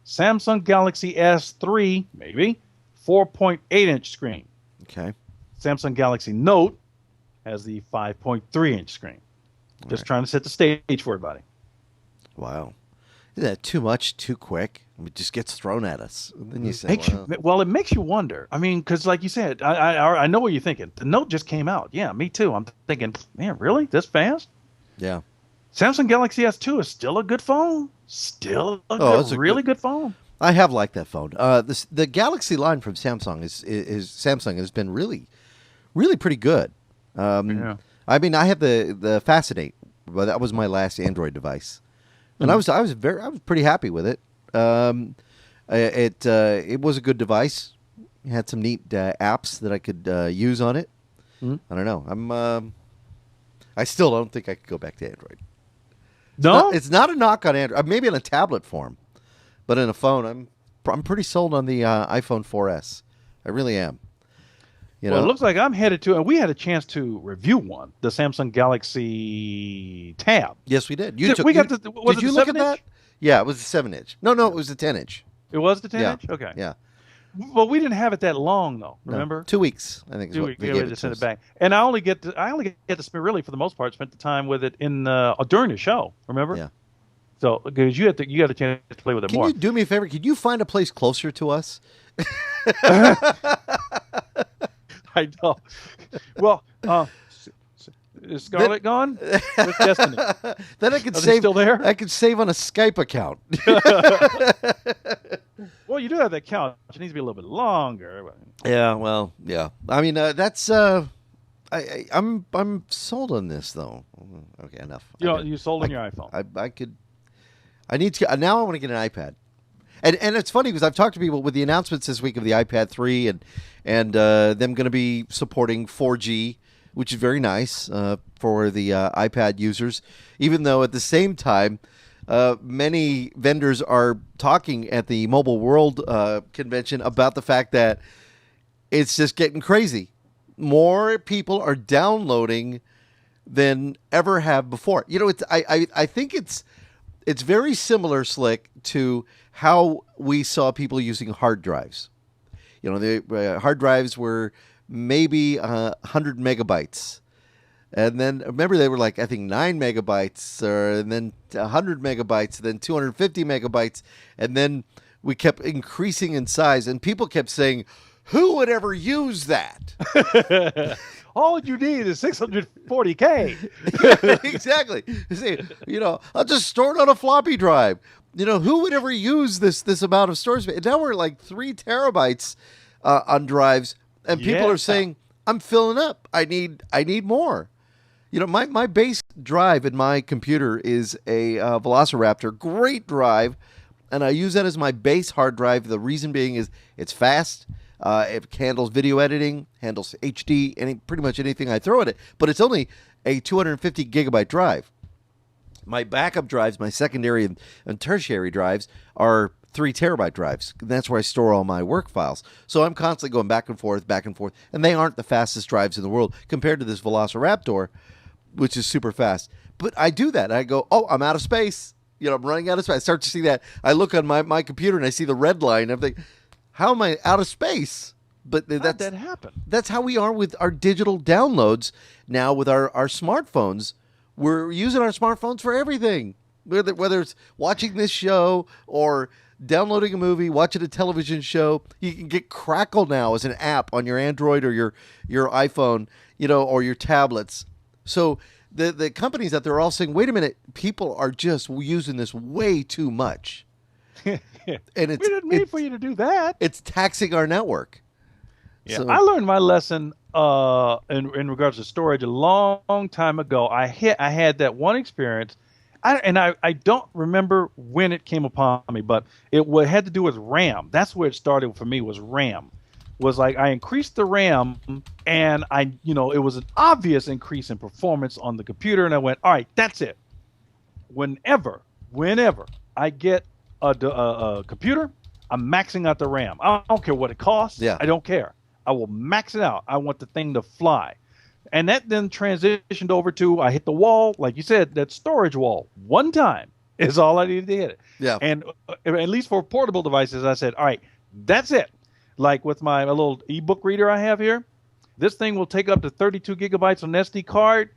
Samsung Galaxy S3, maybe, 4.8-inch screen. Okay. Samsung Galaxy Note has the 5.3-inch screen. Just trying to set the stage for everybody. Wow. Isn't that too much, too quick? It just gets thrown at us. And then you say, Well, it makes you wonder. I mean, because like you said, I know what you're thinking. The Note just came out. Yeah, me too. I'm thinking, man, really? This fast? yeah. Samsung Galaxy S2 is still a good phone. Still a really good phone. I have liked that phone. The Galaxy line from Samsung is Samsung has been really, really pretty good. Yeah. I mean, I had the Fascinate, but that was my last Android device, and I was pretty happy with it. It was a good device. It had some neat apps that I could use on it. I don't know. I still don't think I could go back to Android. No, It's not a knock on Android. Maybe in a tablet form, but in a phone, I'm pretty sold on the iPhone 4S. I really am. Well, it looks like I'm headed to, and we had a chance to review one, the Samsung Galaxy Tab. Yes, we did. Did you Look at that? Yeah, it was the 7-inch. No, it was the 10-inch. It was the Yeah. 10-inch? Okay. Yeah. Well, we didn't have it that long, though. Remember? No, 2 weeks, I think. Is 2 what weeks. they Yeah, gave we it just to sent us. it back, and I only get to spend, really, for the most part, spent the time with it in during the show. Remember? Yeah. So because you got a chance to play with it Can more. you do me a favor? Could you find a place closer to us? I know. Well, is Scarlett gone? Where's Destiny? Then I could Are they save. still there? I could save on a Skype account. Well, you do have that couch. It needs to be a little bit longer. Yeah. Well. Yeah. I mean, that's. I'm sold on this though. Okay, enough. You sold on your iPhone. I could. I need to now. I want to get an iPad, and it's funny because I've talked to people with the announcements this week of the iPad 3 and them going to be supporting 4G, which is very nice for the iPad users. Even though at the same time, many vendors are talking at the Mobile World convention about the fact that it's just getting crazy. More people are downloading than ever have before. I think it's very similar, Slick, to how we saw people using hard drives. The hard drives were maybe 100 megabytes. And then, remember, they were like, I think, 9 megabytes, and then 100 megabytes, then 250 megabytes. And then we kept increasing in size, and people kept saying, who would ever use that? All you need is 640K. Exactly. See, I'll just store it on a floppy drive. Who would ever use this amount of storage space? And now we're like 3 terabytes on drives, and people are saying, I'm filling up. I need more. My base drive in my computer is a Velociraptor, great drive, and I use that as my base hard drive. The reason being is it's fast. It handles video editing, handles HD, pretty much anything I throw at it. But it's only a 250 gigabyte drive. My backup drives, my secondary and tertiary drives, are 3 terabyte drives. That's where I store all my work files. So I'm constantly going back and forth, and they aren't the fastest drives in the world compared to this Velociraptor, which is super fast. But I do that. I go, I'm out of space. I'm running out of space. I start to see that. I look on my computer and I see the red line. I'm thinking, how am I out of space? But How'd that happen? that's how we are with our digital downloads now with our smartphones. We're using our smartphones for everything, whether it's watching this show or downloading a movie, watching a television show. You can get Crackle now as an app on your Android or your iPhone, or your tablets. So the companies out there are all saying, wait a minute, people are just using this way too much. And we didn't mean for you to do that. It's taxing our network. Yeah, So, I learned my lesson in regards to storage a long time ago. I had that one experience, I don't remember when it came upon me, but it had to do with RAM. That's where it started for me, was RAM. Was like I increased the RAM, and it was an obvious increase in performance on the computer, and I went, all right, that's it. Whenever I get a computer, I'm maxing out the RAM. I don't care what it costs. Yeah. I don't care. I will max it out. I want the thing to fly. And that then transitioned over to, I hit the wall, like you said, that storage wall. One time is all I needed to hit it. Yeah. And at least for portable devices, I said, all right, that's it. Like with my little ebook reader I have here, this thing will take up to 32 gigabytes on an SD card.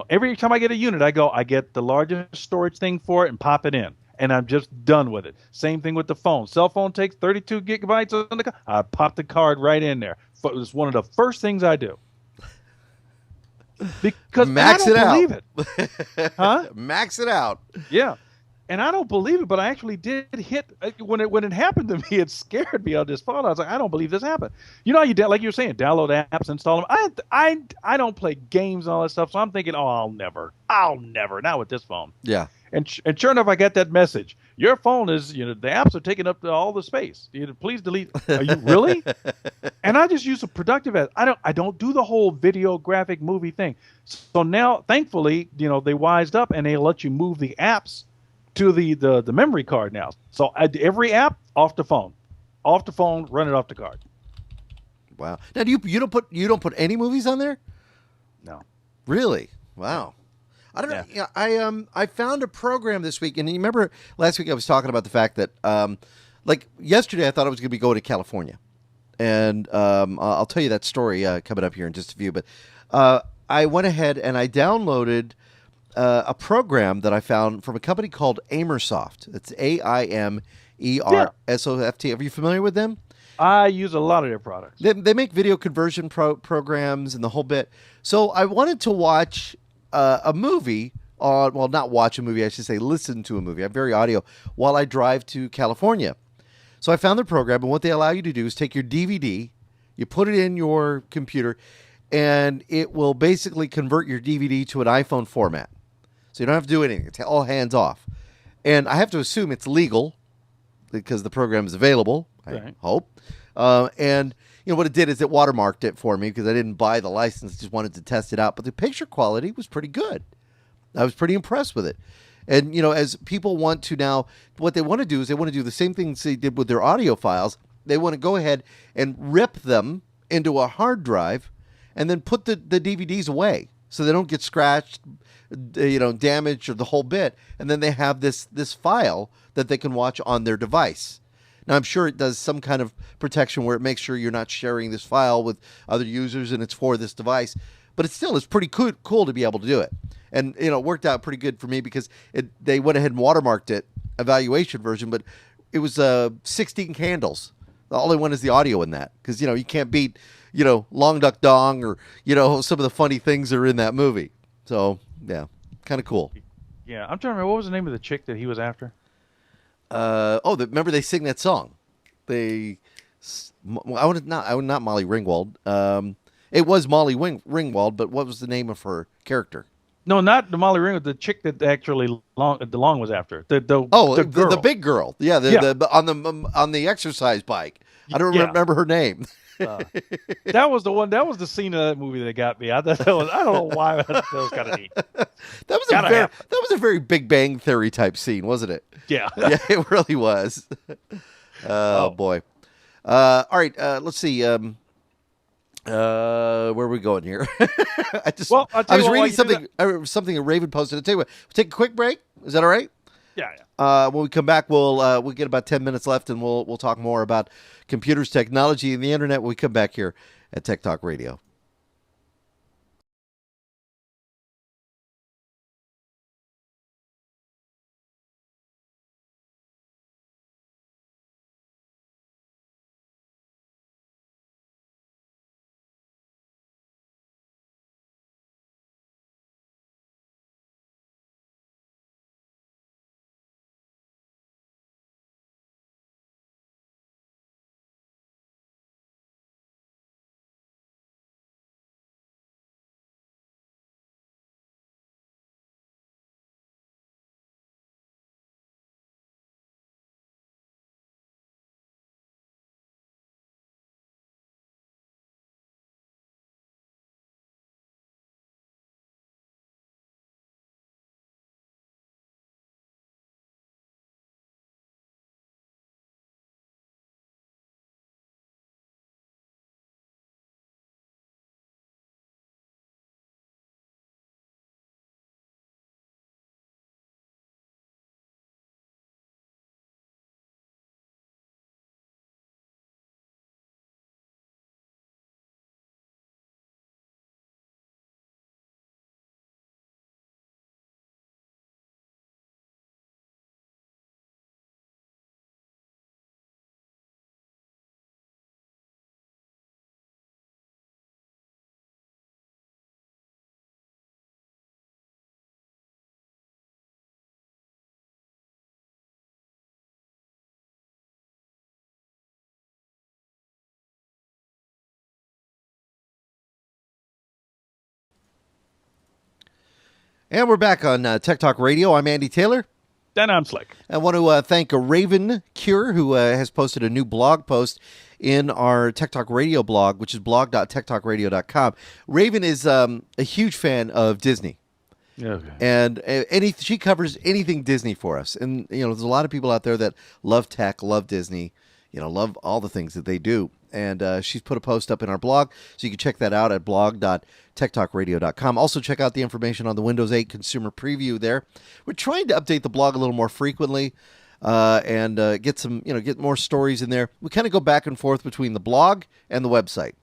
Every time I get a unit, I get the largest storage thing for it and pop it in. And I'm just done with it. Same thing with the phone. Cell phone takes 32 gigabytes on the card. I pop the card right in there. It's one of the first things I do. Because max I don't it believe out. it. Huh? Max it out. Yeah. And I don't believe it, but I actually did hit when it happened to me. It scared me on this phone. I was like, I don't believe this happened. Like you were saying, download apps, install them. I don't play games and all that stuff, so I'm thinking, oh, I'll never, not with this phone. Yeah. And sure enough, I got that message. Your phone is, the apps are taking up all the space. Please delete. Are you really? And I just use a productive app. I don't do the whole video graphic movie thing. So now, thankfully, they wised up and they let you move the apps to the memory card now. So every app off the phone, run it off the card. Wow. Now, you don't put any movies on there? No. Really? Wow. I don't know. Yeah, I found a program this week, and you remember last week I was talking about the fact that, like yesterday, I thought I was going to be going to California, and I'll tell you that story coming up here in just a few. But I went ahead and I downloaded a program that I found from a company called Aimersoft. It's AIMERSOFT. Are you familiar with them? I use a lot of their products. They make video conversion programs and the whole bit. So I wanted to watch a movie not watch a movie, I should say listen to a movie. I'm very audio while I drive to California. So I found the program, and what they allow you to do is take your DVD, you put it in your computer, and it will basically convert your DVD to an iPhone format. So you don't have to do anything. It's all hands off. And I have to assume it's legal because the program is available, I hope. And what it did is it watermarked it for me because I didn't buy the license, just wanted to test it out. But the picture quality was pretty good. I was pretty impressed with it. And, as people want to now, what they want to do is they want to do the same things they did with their audio files. They want to go ahead and rip them into a hard drive and then put the DVDs away so they don't get scratched, damaged or the whole bit. And then they have this file that they can watch on their device. Now, I'm sure it does some kind of protection where it makes sure you're not sharing this file with other users and it's for this device. But it's pretty cool to be able to do it. And, it worked out pretty good for me because they went ahead and watermarked it, evaluation version, but it was 16 candles. The only one is the audio in that because, you can't beat, Long Duck Dong or, some of the funny things that are in that movie. So, yeah, kind of cool. Yeah, I'm trying to remember, what was the name of the chick that he was after? Remember they sing that song? Not Molly Ringwald. It was Molly Ringwald, but what was the name of her character? No, not the Molly Ringwald. The chick that actually DeLong was after. The girl. The big girl. Yeah, on the exercise bike. I don't remember her name. That was the one. That was the scene of that movie that got me. I thought that was. I don't know why that was kind of neat. That was a very Big Bang Theory type scene, wasn't it? Yeah. Yeah, it really was. Oh boy. All right. Let's see. Where are we going here? I was reading something that Raven posted. I'll tell you what. We'll take a quick break. Is that all right? Yeah, yeah. When we come back, we'll get about 10 minutes left, and we'll talk more about computers, technology, and the internet when we come back here at Tech Talk Radio. And we're back on Tech Talk Radio. I'm Andy Taylor. Then I'm Slick. I want to thank RayvenCure, who has posted a new blog post in our Tech Talk Radio blog, which is blog.techtalkradio.com. Raven is a huge fan of Disney. Okay. And she covers anything Disney for us. And, there's a lot of people out there that love tech, love Disney, love all the things that they do. And she's put a post up in our blog, so you can check that out at blog.techtalkradio.com. Also, check out the information on the Windows 8 consumer preview there. We're trying to update the blog a little more frequently and get some, get more stories in there. We kind of go back and forth between the blog and the website.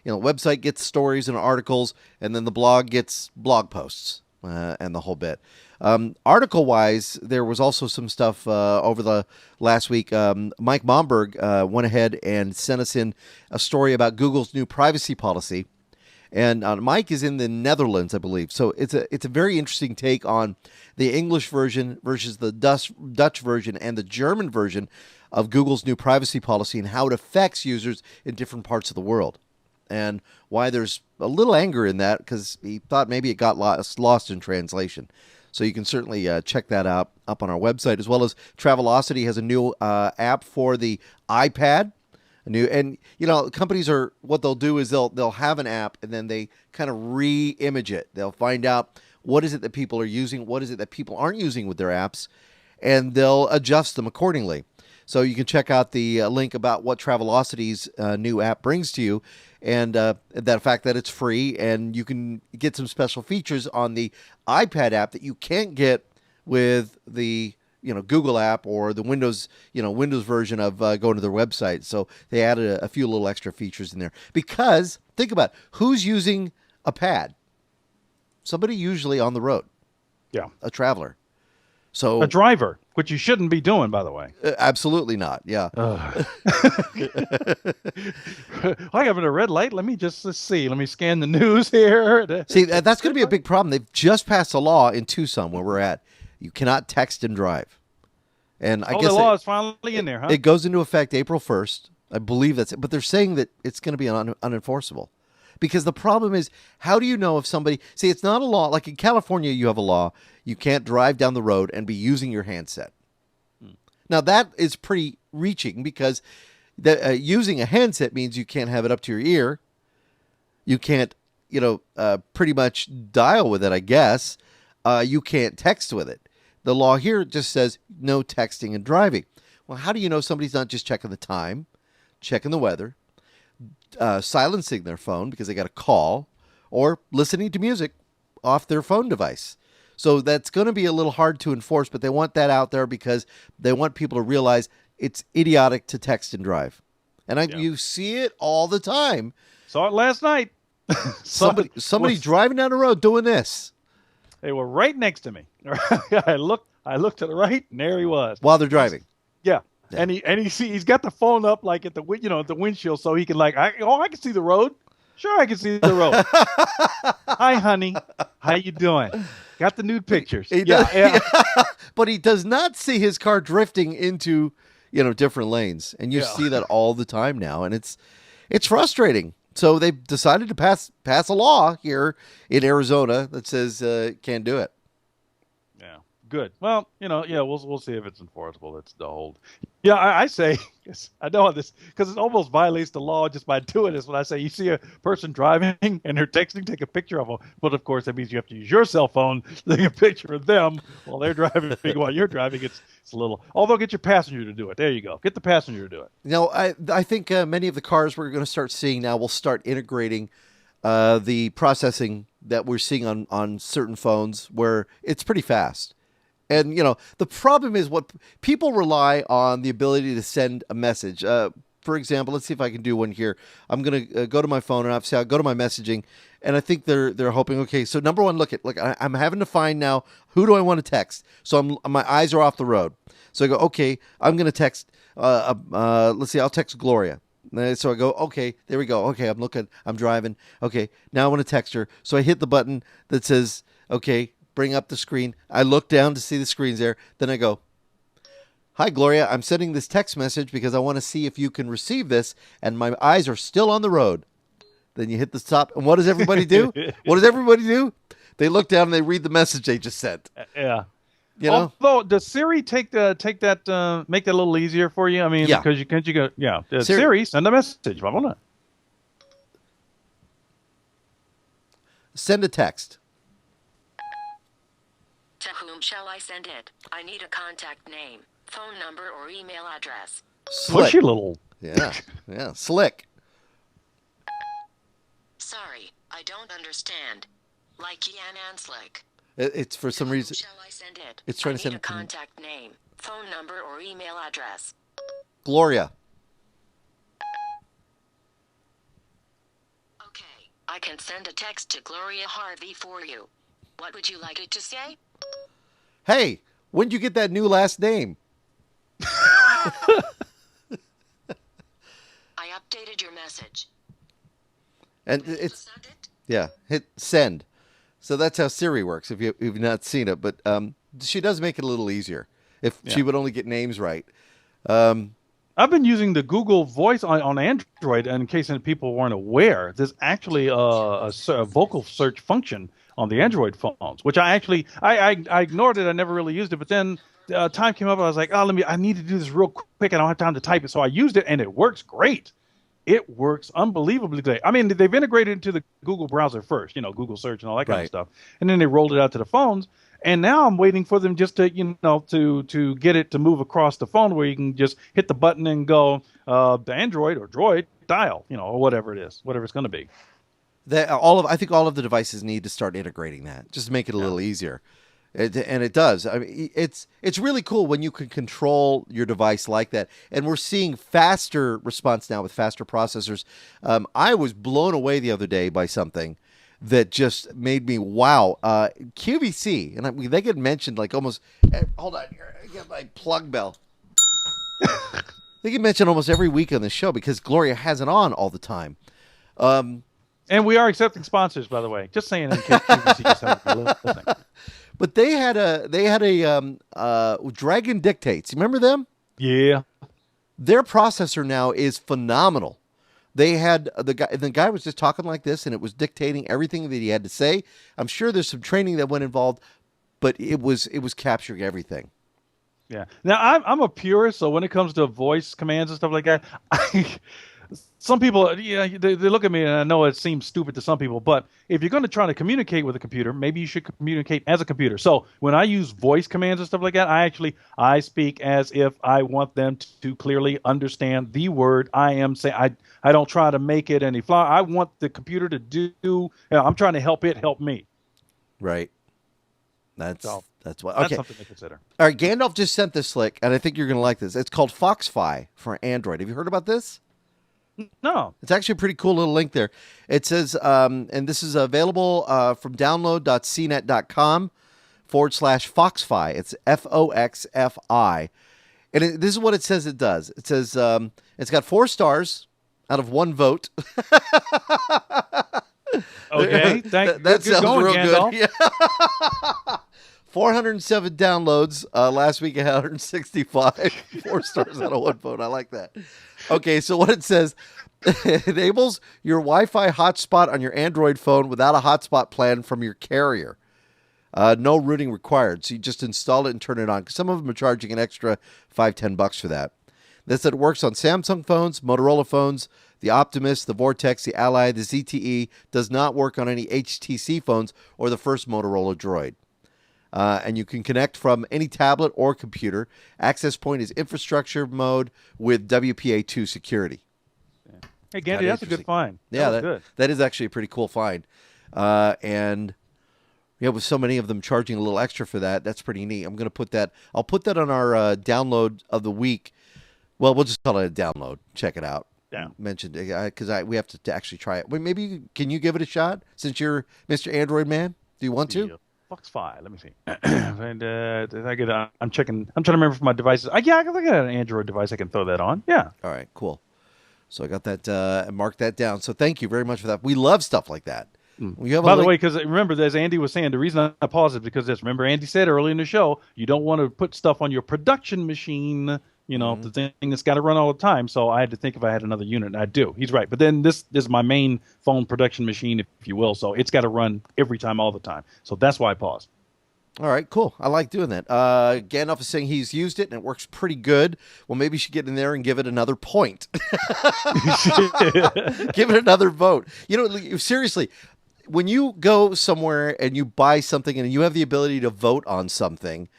The website gets stories and articles, and then the blog gets blog posts and the whole bit. Article-wise, there was also some stuff over the last week. Mike Momberg went ahead and sent us in a story about Google's new privacy policy. And Mike is in the Netherlands, I believe. So it's a very interesting take on the English version versus the Dutch version and the German version of Google's new privacy policy and how it affects users in different parts of the world. And why there's a little anger in that, because he thought maybe it got lost in translation. So you can certainly check that out up on our website, as well as Travelocity has a new app for the iPad. Companies are, what they'll do is they'll have an app and then they kind of re-image it. They'll find out what is it that people are using, what is it that people aren't using with their apps, and they'll adjust them accordingly. So you can check out the link about what Travelocity's new app brings to you, and that fact that it's free, and you can get some special features on the iPad app that you can't get with the Google app or the Windows version of going to their website. So they added a few little extra features in there. Because think about it, who's using a pad? Somebody usually on the road. Yeah. A traveler. So a driver, which you shouldn't be doing, by the way. Absolutely not. Yeah. I have a red light. Let me see. Let me scan the news here. See, that's going to be a big problem. They've just passed a law in Tucson, where we're at. You cannot text and drive. And I guess the law is finally in there, huh? It goes into effect April 1st. I believe that's it. But they're saying that it's going to be unenforceable. Because the problem is, how do you know if somebody... See, it's not a law. Like in California, you have a law. You can't drive down the road and be using your handset. Now, that is pretty reaching because using a handset means you can't have it up to your ear. You can't, pretty much dial with it, I guess. You can't text with it. The law here just says no texting and driving. Well, how do you know somebody's not just checking the time, checking the weather, silencing their phone because they got a call, or listening to music off their phone device? So that's going to be a little hard to enforce, but they want that out there because they want people to realize it's idiotic to text and drive. And you see it all the time. Saw it last night. Somebody driving down the road doing this. They were right next to me. I looked to the right, and there he was while they're driving. Yeah. And he's got the phone up like at the at the windshield, so he can I can see the road. Sure, I can see the road. Hi, honey. How you doing? Got the nude pictures. Yeah. But he does not see his car drifting into different lanes, and you see that all the time now, and it's frustrating. So they've decided to pass a law here in Arizona that says can't do it. Yeah, good. Well, we'll see if it's enforceable. That's the whole. Yeah, I say I know this because it almost violates the law just by doing this. When I say you see a person driving and they're texting, take a picture of them. But of course, that means you have to use your cell phone to take a picture of them while they're driving. While you're driving, it's a little. Although, get your passenger to do it. There you go. Get the passenger to do it. I think many of the cars we're going to start seeing now will start integrating the processing that we're seeing on certain phones, where it's pretty fast. And, the problem is what people rely on the ability to send a message. For example, let's see if I can do one here. I'm going to go to my phone, and obviously I'll go to my messaging, and I think they're hoping, okay, so number one, look, I'm having to find now, who do I want to text? So my eyes are off the road. So I go, okay, I'm going to text, let's see, I'll text Gloria. So I go, okay, there we go. Okay, I'm driving. Okay, now I want to text her. So I hit the button that says, okay, bring up the screen. I look down to see the screens there. Then I go, hi, Gloria. I'm sending this text message because I want to see if you can receive this, and my eyes are still on the road. Then you hit the stop. And what does everybody do? They look down and they read the message they just sent. Yeah. Although, does Siri make that a little easier for you? I mean, because you go, Siri, send a message. Why not? Send a text. To whom shall I send it? I need a contact name, phone number, or email address. Slick. Pushy little. Yeah, slick. Sorry, I don't understand. Like Yan and Slick. It's for some reason. Shall I send it? It's trying to send a contact name, phone number, or email address. Gloria. Okay, I can send a text to Gloria Harvey for you. What would you like it to say? Hey, when'd you get that new last name? I updated your message. And it's hit send. So that's how Siri works. If you've not seen it, but she does make it a little easier if she would only get names right. I've been using the Google Voice on Android, and in case any people weren't aware, there's actually a vocal search function on the Android phones, which I ignored it. I never really used it, but then time came up, and I was like, I need to do this real quick. I don't have time to type it, so I used it, and it works great. It works unbelievably great. I mean, they've integrated into the Google browser first, Google search and all that kind of stuff, and then they rolled it out to the phones. And now I'm waiting for them just to, to get it to move across the phone where you can just hit the button and go the Android or Droid dial, or whatever it is, whatever it's going to be. I think all of the devices need to start integrating that, just to make it a little easier. And it does. I mean, it's really cool when you can control your device like that. And we're seeing faster response now with faster processors. I was blown away the other day by something that just made me wow. QVC, and they get mentioned like almost. Hold on here, I get my plug bell. They get mentioned almost every week on the show because Gloria has it on all the time. And we are accepting sponsors, by the way. Just saying in case QVC just haven't listening. But they had a Dragon Dictates. You remember them? Yeah. Their processor now is phenomenal. They had the guy was just talking like this, and it was dictating everything that he had to say. I'm sure there's some training that went involved, but it was capturing everything. Yeah. Now I'm a purist, so when it comes to voice commands and stuff like that, some people, they look at me, and I know it seems stupid to some people, but if you're going to try to communicate with a computer, maybe you should communicate as a computer. So when I use voice commands and stuff like that, I speak as if I want them to clearly understand the word I am saying. I don't try to make it any fly. I want the computer to do. I'm trying to help it help me. Right. That's So that's what. that's Okay. something to consider. All right. Gandalf just sent this slick, and I think you're going to like this. It's called Foxfi for Android. Have you heard about this? No. It's actually a pretty cool little link there. It says, and this is available from download.cnet.com/Foxfi. It's FOXFI. And this is what it says it does. It says it's got 4 stars out of 1 vote. Okay. That Good sounds going, real Gandalf. good. Yeah. 407 downloads. Last week, 165. 4 stars out of 1 vote. I like that. Okay, so what it says, it enables your Wi-Fi hotspot on your Android phone without a hotspot plan from your carrier. No rooting required. So you just install it and turn it on. 'Cause some of them are charging an extra $5-10 for that. That said, it works on Samsung phones, Motorola phones, the Optimus, the Vortex, the Ally, the ZTE. Does not work on any HTC phones or the first Motorola Droid. And you can connect from any tablet or computer. Access point is infrastructure mode with WPA2 security. Hey, Gandhi, that's a good find. Yeah, good. That is actually a pretty cool find. And yeah, with so many of them charging a little extra for that, that's pretty neat. I'm going to put that. I'll put that on our download of the week. Well, we'll just call it a download. Check it out. Yeah. Mentioned because we have to actually try it. Wait, maybe can you give it a shot since you're Mr. Android man? Do you want to? Foxfi. Let me see. And did I get? I'm checking. I'm trying to remember for my devices. Yeah, I got an Android device. I can throw that on. Yeah. All right. Cool. So I got that and marked that down. So thank you very much for that. We love stuff like that. By the way, because remember, as Andy was saying, the reason I paused is because this. Remember, Andy said early in the show, you don't want to put stuff on your production machine. You know, the thing that's got to run all the time. So I had to think if I had another unit, and I do. He's right. But then this is my main phone production machine, if you will. So it's got to run every time, all the time. So that's why I paused. All right, cool. I like doing that. Gandalf is saying he's used it and it works pretty good. Well, maybe you should get in there and give it another point. Give it another vote. You know, seriously, when you go somewhere and you buy something and you have the ability to vote on something,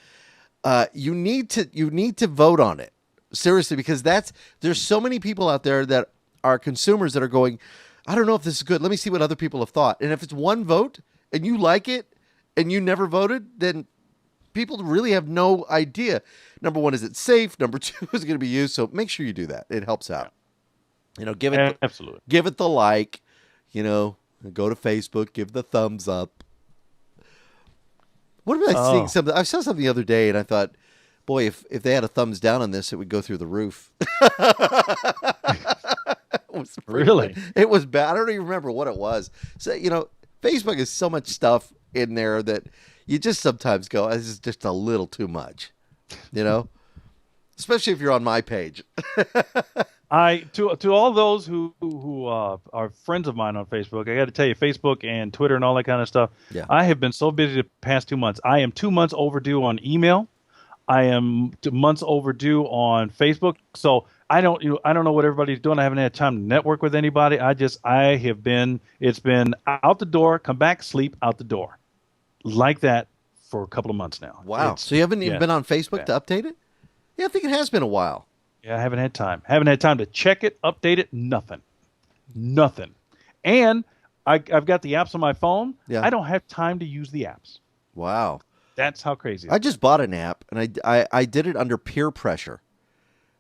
you need to vote on it. Seriously, because there's so many people out there that are consumers that are going, I don't know if this is good. Let me see what other people have thought. And if it's one vote and you like it and you never voted, then people really have no idea. Number one, is it safe? Number two, is it going to be used? So make sure you do that. It helps out. You know, give it absolutely. Give it the like. You know, go to Facebook, give the thumbs up. What am I seeing? Something I saw something the other day, and I thought, boy, if they had a thumbs down on this, it would go through the roof. Really? It was bad. I don't even remember what it was. So, you know, Facebook has so much stuff in there that you just sometimes go, this is just a little too much, you know, especially if you're on my page. To all those who are friends of mine on Facebook, I got to tell you, Facebook and Twitter and all that kind of stuff. Yeah. I have been so busy the past 2 months. I am 2 months overdue on email. I am 2 months overdue on Facebook. So I don't know what everybody's doing. I haven't had time to network with anybody. It's been out the door, come back, sleep, out the door, like that for a couple of months now. Wow. So you haven't even been on Facebook to update it? Yeah, I think it has been a while. Yeah, I haven't had time. Haven't had time to check it, update it, nothing. And I've got the apps on my phone. Yeah. I don't have time to use the apps. Wow. That's how crazy. I just bought an app, and I did it under peer pressure.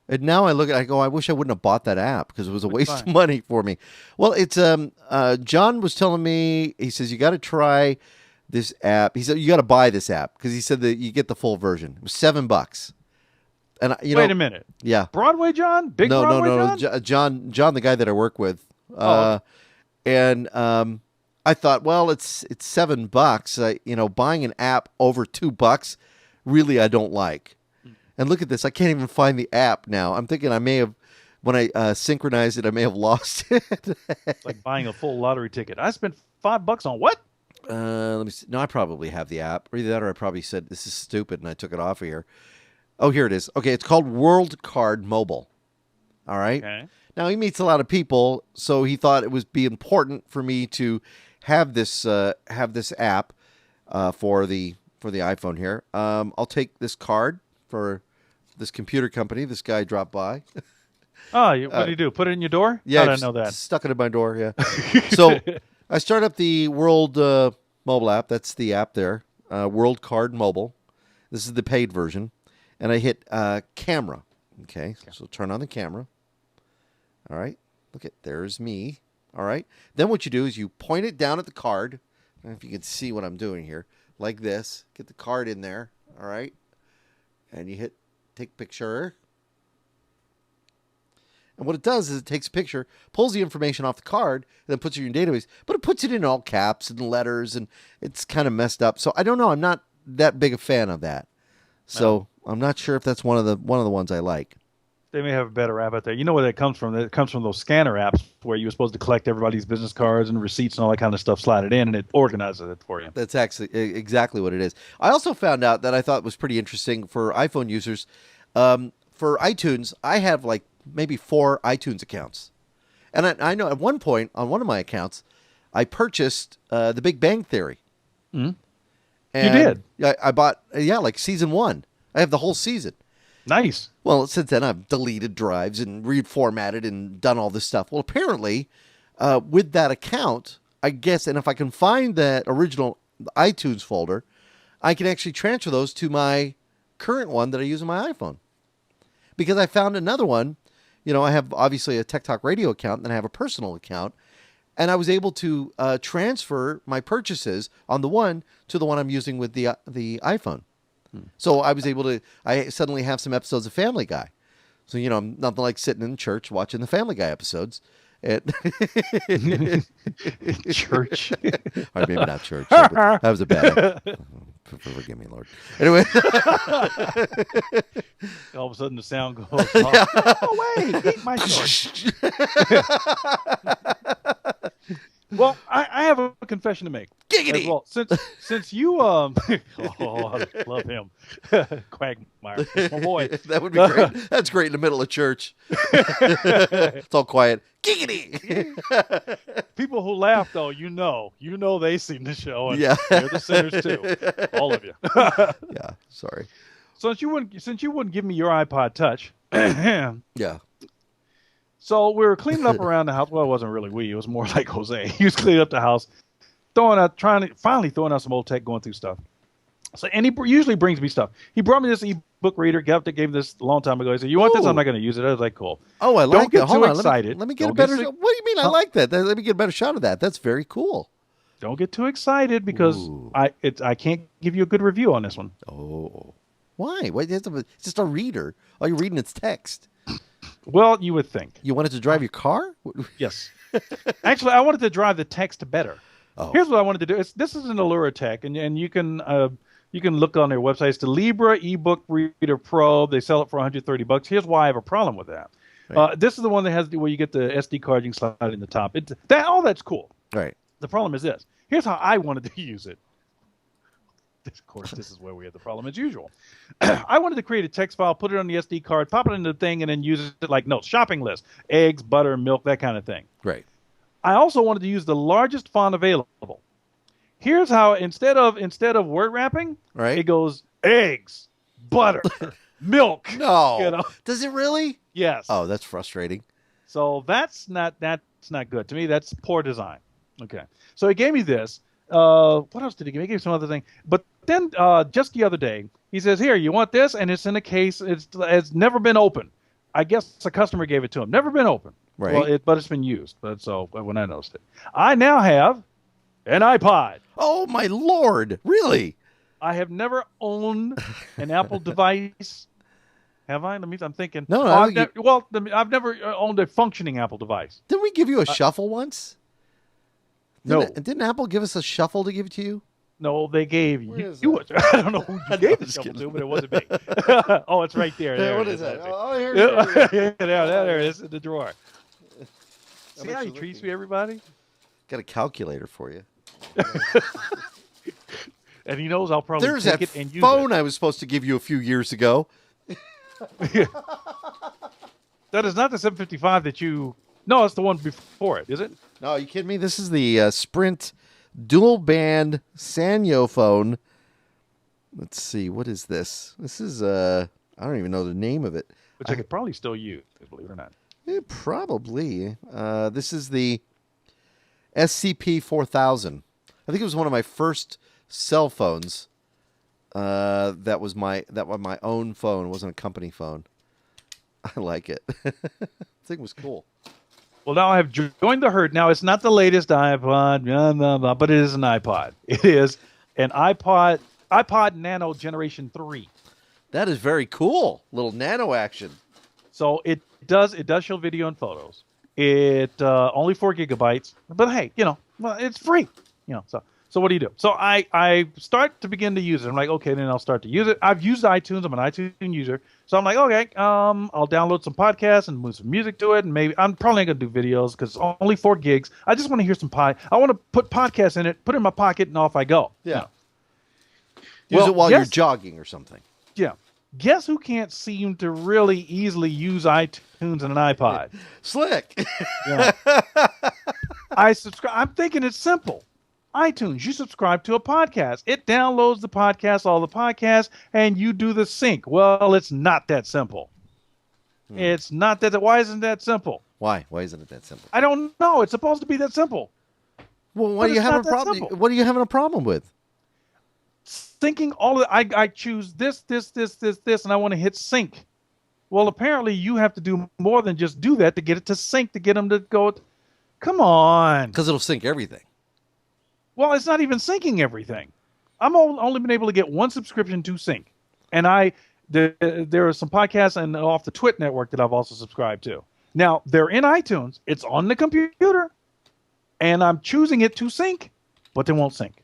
And now I look at it, I go, I wish I wouldn't have bought that app because it was a waste of money for me. Well, it's John was telling me, he says, you got to try this app. He said, you got to buy this app because he said that you get the full version. It was $7. And wait a minute. Yeah. Broadway John? Broadway John? John, the guy that I work with. And I thought, well, it's $7. Buying an app over $2, really, I don't like. And look at this. I can't even find the app now. I'm thinking I may have, when I synchronized it, I may have lost it. It's like buying a full lottery ticket. I spent $5 on what? Let me see. No, I probably have the app. Or either that or I probably said, this is stupid, and I took it off of here. Oh, here it is. Okay, it's called World Card Mobile. All right? Okay. Now, he meets a lot of people, so he thought it would be important for me to have this app for the iPhone here. I'll take this card for this computer company. This guy dropped by. Oh, what do you do? Put it in your door? Yeah, I didn't know that. Stuck it in my door, yeah. So I start up the World Mobile app. That's the app there. World Card Mobile. This is the paid version. And I hit camera. Okay, so turn on the camera. All right, there's me. All right, then what you do is you point it down at the card. I don't know if you can see what I'm doing here. Like this. Get the card in there. All right, and you hit take picture. And what it does is it takes a picture, pulls the information off the card, and then puts it in your database. But it puts it in all caps and letters, and it's kind of messed up. So I don't know. I'm not that big a fan of that. So I'm not sure if that's one of the ones I like. They may have a better app out there. You know where that comes from? It comes from those scanner apps where you're supposed to collect everybody's business cards and receipts and all that kind of stuff, slide it in, and it organizes it for you. That's actually exactly what it is. I also found out that I thought was pretty interesting for iPhone users. For iTunes, I have like maybe 4 iTunes accounts. And I know at one point on one of my accounts, I purchased The Big Bang Theory. Mm-hmm. And you did? I bought, like season 1. I have the whole season. Nice. Well, since then, I've deleted drives and reformatted and done all this stuff. Well, apparently, with that account, I guess, and if I can find that original iTunes folder, I can actually transfer those to my current one that I use on my iPhone. Because I found another one. I have obviously a TechtalkRadio account, and then I have a personal account. And I was able to transfer my purchases on the one to the one I'm using with the iPhone. So I was able to, I suddenly have some episodes of Family Guy. So, I'm nothing like sitting in church watching the Family Guy episodes. Church. Or maybe not church. That was a bad. Forgive me, Lord. Anyway. All of a sudden the sound goes off. Oh, wait, eat my church. Well, I have a confession to make. Giggity! Well, since you oh, I love him, Quagmire, that's my boy. That would be great. That's great in the middle of church. It's all quiet. Giggity! People who laugh, though, they seen the show, and yeah, they're the sinners too, all of you. Yeah, sorry. Since you wouldn't give me your iPod Touch, yeah. So we were cleaning up around the house. Well, it wasn't really we. It was more like Jose. He was cleaning up the house, finally throwing out some old tech, going through stuff. So, and he usually brings me stuff. He brought me this ebook reader. Gave this a long time ago. He said, "You want this? I'm not going to use it." I was like, "Cool." Oh, I like Don't it. get too excited. Let me get a better. What do you mean? I like that. Let me get a better shot of that. That's very cool. Don't get too excited because I can't give you a good review on this one. Oh, why? It's just a reader. All you're reading is text. Well, you would think. You wanted to drive your car? Yes. Actually, I wanted to drive the text better. Oh. Here's what I wanted to do. This is an Allura Tech, and you can look on their website. It's the Libra eBook Reader Pro. They sell it for $130. Here's why I have a problem with that. Right. This is the one that has where you get the SD card you can slide in the top. That's cool. Right. The problem is this. Here's how I wanted to use it. Of course, this is where we have the problem as usual. I wanted to create a text file, put it on the SD card, pop it into the thing, and then use it like notes, shopping list, eggs, butter, milk, that kind of thing. Right. I also wanted to use the largest font available. Here's how instead of word wrapping, right, it goes eggs, butter, milk. No. Does it really? Yes. Oh, that's frustrating. So that's not good. To me, that's poor design. Okay. So he gave me this. What else did he give me? He gave me some other thing. But then just the other day, he says, "Here, you want this?" And it's in a case. It's never been opened. I guess a customer gave it to him. Never been opened. Right. Well, but it's been used. But so when I noticed it, I now have an iPod. Oh my Lord! Really? I have never owned an Apple device. Have I? I'm thinking. No. I've never owned a functioning Apple device. Didn't we give you a shuffle once? No. Didn't Apple give us a shuffle to give to you? No, they gave you. I don't know who you gave the shuffle to, but it wasn't me. Oh, it's right there. There what it is that? Oh, here it is. There it is in the drawer. See how he treats me, everybody? Got a calculator for you. And he knows I'll probably There's take that it and use phone it. I was supposed to give you a few years ago. That is not the 755 that you... No, it's the one before it, is it? No, are you kidding me? This is the Sprint dual band Sanyo phone. Let's see, what is this? This is I don't even know the name of it. Which I could probably still use, believe it or not. Probably. This is the SCP-4000. I think it was one of my first cell phones That was my own phone. It wasn't a company phone. I like it. The thing was cool. Well, now I have joined the herd. Now, it's not the latest iPod, blah, blah, blah, but it is an iPod. It is an iPod Nano Generation 3. That is very cool. Little nano action. So it does show video and photos. It only 4 gigabytes, but hey, well, it's free. So what do you do? So I start to begin to use it. I'm like, okay, then I'll start to use it. I've used iTunes. I'm an iTunes user. So I'm like, okay, I'll download some podcasts and move some music to it. And maybe I'm probably going to do videos because it's only 4 gigs. I just want to hear some I want to put podcasts in it, put it in my pocket, and off I go. Yeah. Use it while you're jogging or something. Yeah. Guess who can't seem to really easily use iTunes and an iPod? Slick. Yeah. I subscribe. I'm thinking it's simple. iTunes, you subscribe to a podcast. It downloads the podcast, all the podcasts, and you do the sync. Well, it's not that simple. It's not that. Why isn't that simple? Why? Why isn't it that simple? I don't know. It's supposed to be that simple. Well, what do you have a problem? What are you having a problem with? Syncing all of I choose this, and I want to hit sync. Well, apparently you have to do more than just do that to get it to sync, to get them to go. Come on. Because it'll sync everything. Well, it's not even syncing everything. I'm only been able to get one subscription to sync. And there are some podcasts and off the Twit network that I've also subscribed to. Now, they're in iTunes. It's on the computer. And I'm choosing it to sync, but they won't sync.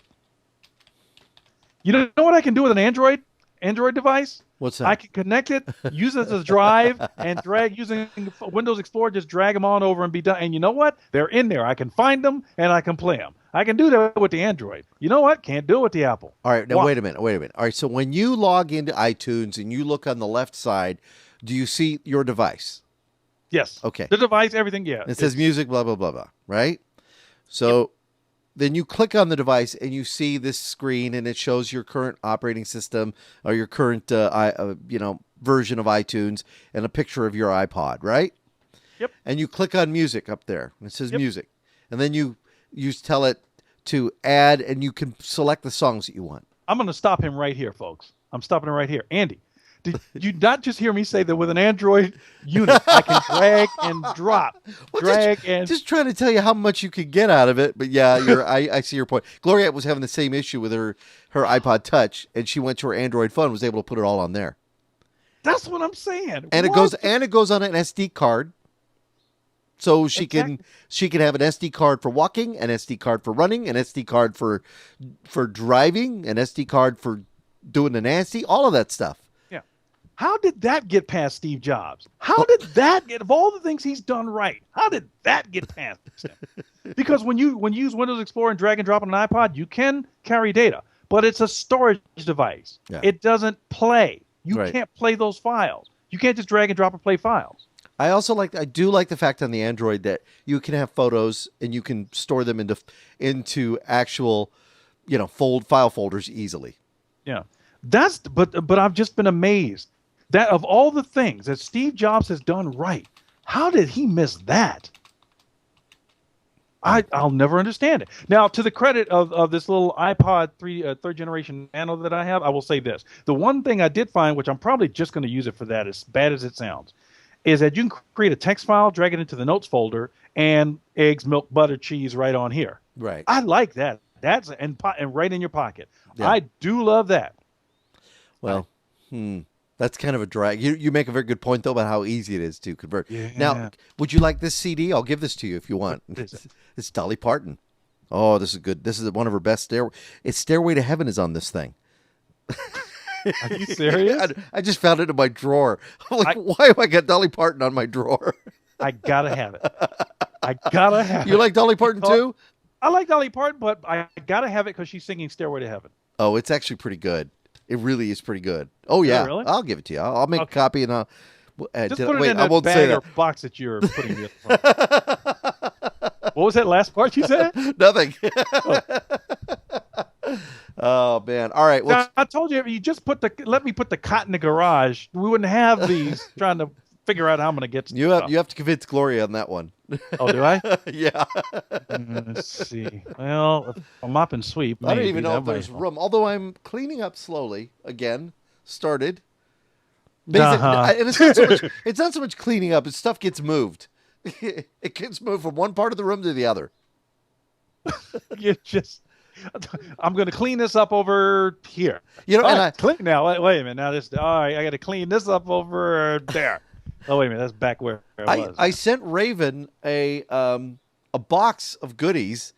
You know what I can do with an Android device? What's that? I can connect it, use it as a drive, and drag using Windows Explorer, just drag them on over and be done. And you know what? They're in there. I can find them, and I can play them. I can do that with the Android. You know what? Can't do it with the Apple. All right. Now, wait a minute. All right. So when you log into iTunes and you look on the left side, do you see your device? Yes. Okay. The device, everything, yeah. It says music, blah, blah, blah, blah, right? So then you click on the device and you see this screen and it shows your current operating system or your current, version of iTunes and a picture of your iPod, right? Yep. And you click on music up there and it says music. And then you tell it to add and you can select the songs that you want. I'm going to stop him right here, folks. I'm stopping him right here. Andy, did you not just hear me say that with an Android unit, I can drag and drop, Just trying to tell you how much you could get out of it. But yeah, I see your point. Gloriette was having the same issue with her iPod Touch, and she went to her Android phone, was able to put it all on there. That's what I'm saying. And it goes on an SD card. So she can have an SD card for walking, an SD card for running, an SD card for driving, an SD card for doing the nasty, all of that stuff. Yeah. How did that get past Steve Jobs? How did that get, of all the things he's done right, how did that get past him? Because when you use Windows Explorer and drag and drop on an iPod, you can carry data, but it's a storage device. Yeah. It doesn't play. You can't play those files. You can't just drag and drop and play files. I do like the fact on the Android that you can have photos and you can store them into actual, file folders easily. Yeah. But I've just been amazed that of all the things that Steve Jobs has done right, how did he miss that? I'll never understand it. Now, to the credit of this little iPod third generation Nano that I have, I will say this. The one thing I did find, which I'm probably just going to use it for that, as bad as it sounds, is that you can create a text file, drag it into the notes folder, and eggs, milk, butter, cheese right on here. Right. I like that. That's and right in your pocket. Yeah. I do love that. Well, that's kind of a drag. You make a very good point, though, about how easy it is to convert. Yeah. Now, would you like this CD? I'll give this to you if you want. It's Dolly Parton. Oh, this is good. This is one of her best Stairway to Heaven is on this thing. Are you serious? I just found it in my drawer. I'm like, why have I got Dolly Parton on my drawer? I gotta have it. I gotta have it. You like Dolly Parton too? I like Dolly Parton, but I gotta have it because she's singing Stairway to Heaven. Oh, it's actually pretty good. It really is pretty good. Oh yeah, really? I'll give it to you. I'll make a copy and I'll. Just put it in that bag or box that you're putting it in. What was that last part you said? Nothing. Oh man! All right. Well, I told you if you just let me put the cot in the garage, we wouldn't have these trying to figure out how I'm going to get. You have to convince Gloria on that one. Oh, do I? Yeah. Let's see. Well, if a mop and sweep, I don't maybe even know that if there's might help. room. Although I'm cleaning up slowly again. Started. Basically, Uh-huh. and it's not so much. It's not so much cleaning up. It's stuff gets moved. It gets moved from one part of the room to the other. You just, I'm going to clean this up over here. You know, All and right, clean now. Wait a minute. Now this. All right, I got to clean this up over there. Oh, wait a minute. That's back where I was. I sent Raven a box of goodies,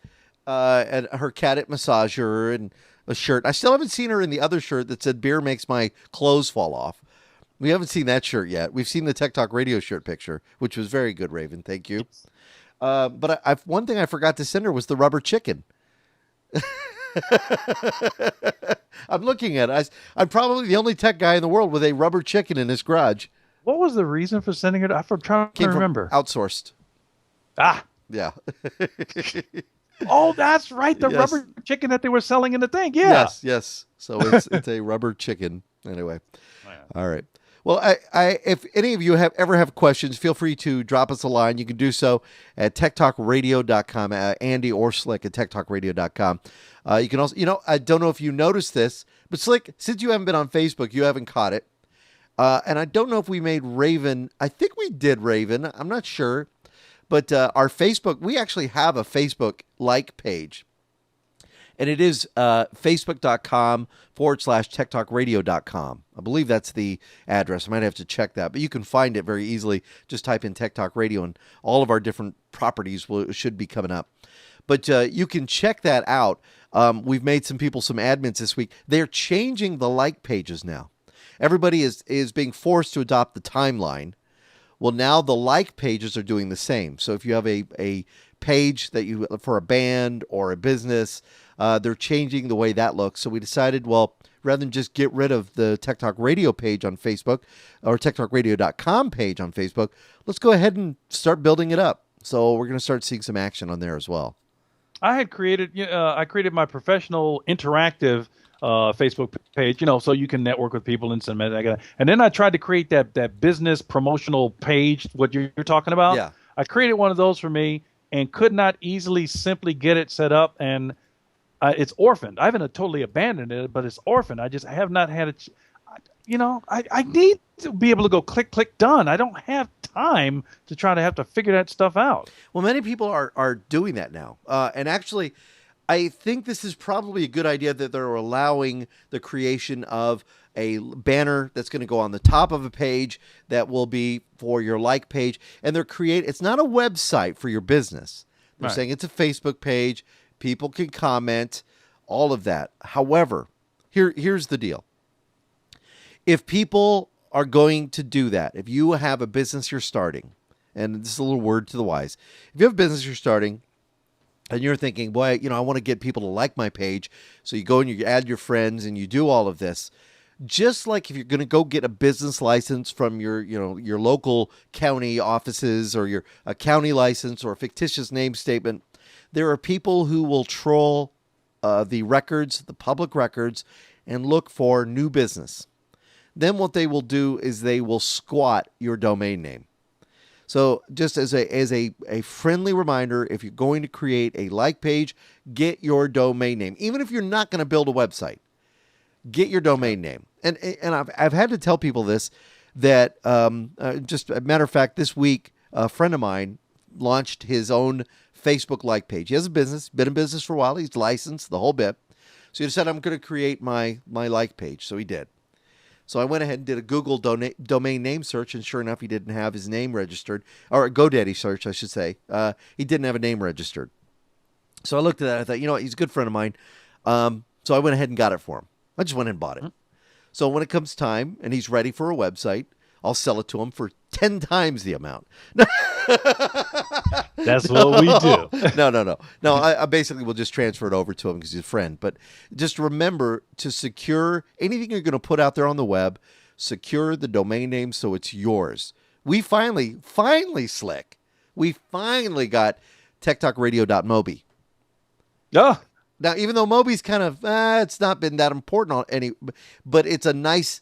and her cat massager and a shirt. I still haven't seen her in the other shirt that said "Beer makes my clothes fall off." We haven't seen that shirt yet. We've seen the Tech Talk Radio shirt picture, which was very good, Raven. Thank you. But one thing I forgot to send her was the rubber chicken. I'm looking at it. I'm probably the only tech guy in the world with a rubber chicken in his garage. What was the reason for sending it? I'm trying to Came from remember. Ah. Yeah. Oh, that's right. The Yes. rubber chicken that they were selling in the thing. Yeah. Yes. So it's a rubber chicken. Anyway. All right. Well, I if any of you ever have questions, feel free to drop us a line. You can do so at techtalkradio.com, Andy or Slick at techtalkradio.com. You can also, I don't know if you noticed this, but Slick, since you haven't been on Facebook, you haven't caught it. And I don't know if we made Raven. I think we did Raven. I'm not sure. But our Facebook, we actually have a Facebook like page. And it is facebook.com/techtalkradio.com. I believe that's the address. I might have to check that. But you can find it very easily. Just type in Tech Talk Radio and all of our different properties should be coming up. But you can check that out. We've made some admins this week. They're changing the like pages now. Everybody is being forced to adopt the timeline. Well, now the like pages are doing the same. So if you have a page that you for a band or a business, they're changing the way that looks. So we decided, well, rather than just get rid of the Tech Talk Radio page on Facebook or techtalkradio.com page on Facebook, let's go ahead and start building it up. So we're going to start seeing some action on there as well. I created my professional interactive Facebook page, so you can network with people and send messages. And then I tried to create that business promotional page, what you're talking about. Yeah. I created one of those for me and could not simply get it set up. And it's orphaned. I haven't totally abandoned it, but it's orphaned. I have not had it. I need to be able to go click, done. I don't have time to try to have to figure that stuff out. Well, many people are doing that now. And actually, I think this is probably a good idea that they're allowing the creation of a banner that's going to go on the top of a page that will be for your like page. And it's not a website for your business. They're saying it's a Facebook page. People can comment, all of that. However, here's the deal. If people are going to do that, if you have a business you're starting, and this is a little word to the wise, if you have a business you're starting and you're thinking, boy, I want to get people to like my page, so you go and you add your friends and you do all of this, just like if you're going to go get a business license from your local county offices or a county license or a fictitious name statement, there are people who will troll the public records, and look for new business. Then what they will do is they will squat your domain name. So just as a friendly reminder, if you're going to create a like page, get your domain name. Even if you're not going to build a website, get your domain name. And I've had to tell people this, that just a matter of fact, this week, a friend of mine launched his own Facebook like page. He has a business, been in business for a while. He's licensed, the whole bit. So he said, I'm going to create my like page. So he did. So I went ahead and did a Google domain name search, and sure enough, he didn't have his name registered, or a GoDaddy search, I should say. He didn't have a name registered. So I looked at that. I thought, he's a good friend of mine. So I went ahead and got it for him. I just went and bought it. Mm-hmm. So when it comes time and he's ready for a website, I'll sell it to him for 10 times the amount. That's what we do. No, I basically will just transfer it over to him because he's a friend. But just remember to secure anything you're going to put out there on the web, secure the domain name so it's yours. We finally, Slick, we finally got techtalkradio.mobi. Yeah. Now, even though Mobi's kind of, it's not been that important on but it's a nice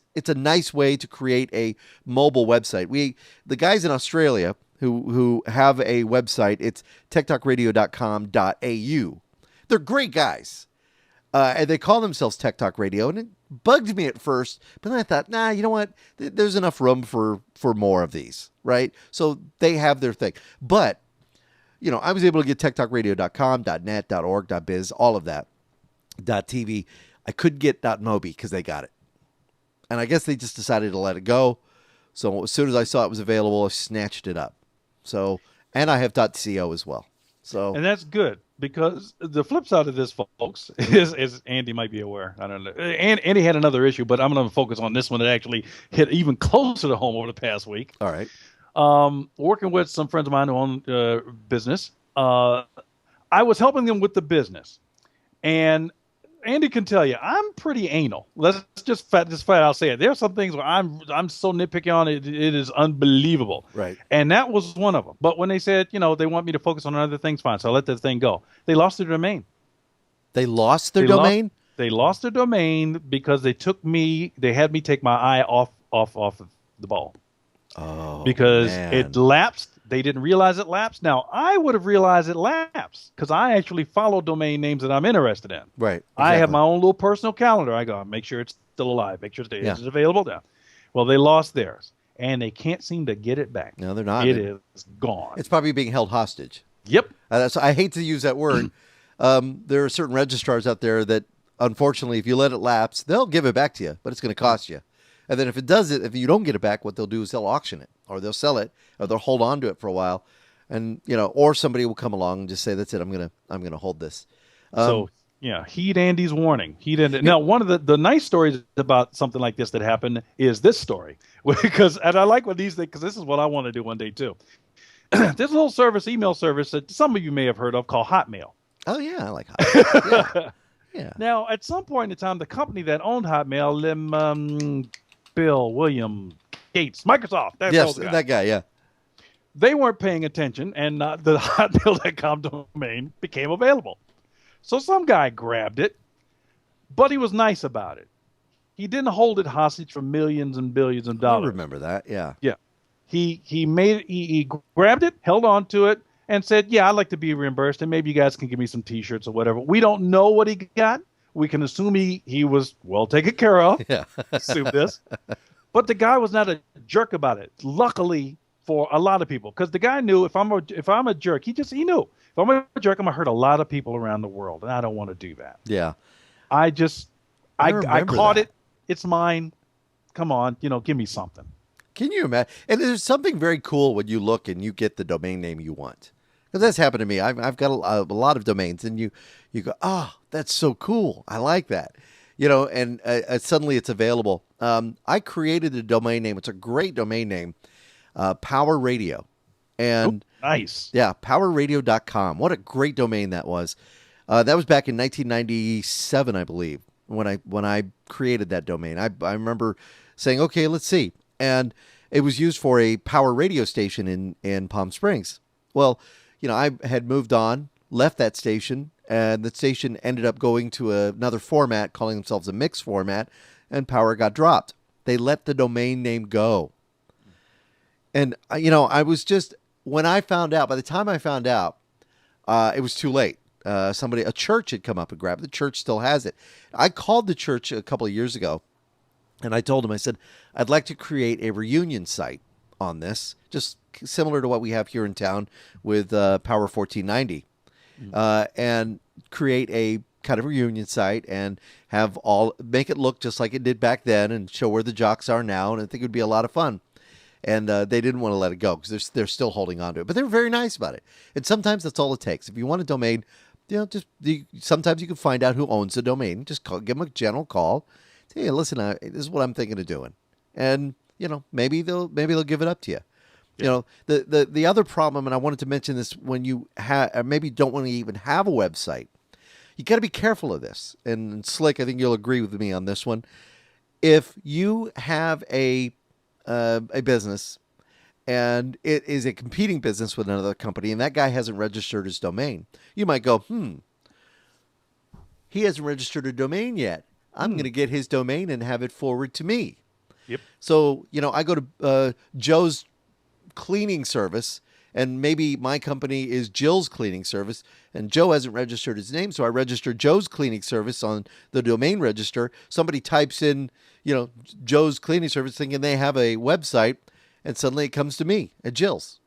way to create a mobile website. The guys in Australia who have a website. It's techtalkradio.com.au. They're great guys. And they call themselves Tech Talk Radio, and it bugged me at first, but then I thought, nah, you know what? There's enough room for more of these, right? So they have their thing. But, I was able to get techtalkradio.com, .net, .org, .biz, all of that, .tv. I couldn't get .mobi because they got it. And I guess they just decided to let it go. So as soon as I saw it was available, I snatched it up. So, and I have .co as well. So, and that's good, because the flip side of this, folks, is Andy might be aware. I don't know. Andy had another issue, but I'm going to focus on this one that actually hit even closer to home over the past week. All right. Working with some friends of mine who own business, I was helping them with the business, and Andy can tell you I'm pretty anal. Let's just flat out say it. There are some things where I'm so nitpicky on it. It is unbelievable. Right. And that was one of them. But when they said, they want me to focus on other things, fine. So I let the thing go. They lost their domain. They lost their domain? They lost their domain because they had me take my eye off of the ball. Oh, because man. It lapsed. They didn't realize it lapsed. Now, I would have realized it lapsed because I actually follow domain names that I'm interested in. Right. Exactly. I have my own little personal calendar. I go, make sure it's still alive. Make sure it's available now. Well, they lost theirs, and they can't seem to get it back. No, they're not. It is gone. It's probably being held hostage. Yep. I hate to use that word. There are certain registrars out there that, unfortunately, if you let it lapse, they'll give it back to you, but it's going to cost you. And then if you don't get it back, what they'll do is they'll auction it, or they'll sell it, or they'll hold on to it for a while, and or somebody will come along and just say, "That's it. I'm gonna hold this." Heed Andy's warning. Now, one of the nice stories about something like this that happened is this story, and I like when these things, because this is what I want to do one day too. There's a little email service that some of you may have heard of called Hotmail. Oh yeah, I like Hotmail. Yeah. Now, at some point in time, the company that owned Hotmail, Bill, William Gates, Microsoft. That guy, yeah. They weren't paying attention, and the hotmail.com domain became available. So some guy grabbed it, but he was nice about it. He didn't hold it hostage for millions and billions of dollars. I remember that, yeah. Yeah. He grabbed it, held on to it, and said, yeah, I'd like to be reimbursed, and maybe you guys can give me some T-shirts or whatever. We don't know what he got. We can assume he was well taken care of. Yeah. Assume this. But the guy was not a jerk about it, luckily for a lot of people, because the guy knew if I'm a jerk, he knew. If I'm a jerk, I'm going to hurt a lot of people around the world, and I don't want to do that. Yeah. I caught it. It's mine. Come on, give me something. Can you imagine? And there's something very cool when you look and you get the domain name you want. Because that's happened to me. I've got a lot of domains, and you go, oh, that's so cool. I like that. And suddenly it's available. I created a domain name. It's a great domain name, Power Radio. And nice. Yeah, powerradio.com. What a great domain that was. That was back in 1997, I believe, when I created that domain. I remember saying, okay, let's see. And it was used for a power radio station in Palm Springs. Well, I had moved on, left that station, and the station ended up going to another format, calling themselves a mix format, and power got dropped. They let the domain name go. And, I was just, when I found out, by the time I found out, it was too late. A church had come up and grabbed it. The church still has it. I called the church a couple of years ago, and I told them, I said, I'd like to create a reunion site on this, just similar to what we have here in town with Power 1490, and create a kind of reunion site and make it look just like it did back then and show where the jocks are now. And I think it would be a lot of fun. And they didn't want to let it go because they're still holding on to it. But they were very nice about it. And sometimes that's all it takes. If you want a domain, sometimes you can find out who owns the domain. Just give them a general call. Say, hey, listen, this is what I'm thinking of doing. And, maybe they'll give it up to you. Yeah. The other problem, and I wanted to mention this, when you maybe don't want to even have a website, you got to be careful of this. And Slick, I think you'll agree with me on this one. If you have a business and it is a competing business with another company, and that guy hasn't registered his domain, you might go, he hasn't registered a domain yet. I'm going to get his domain and have it forward to me. Yep. So, I go to Joe's cleaning service, and maybe my company is Jill's Cleaning Service, and Joe hasn't registered his name, so I register Joe's Cleaning Service on the domain register. Somebody types in, Joe's Cleaning Service, thinking they have a website, and suddenly it comes to me at Jill's.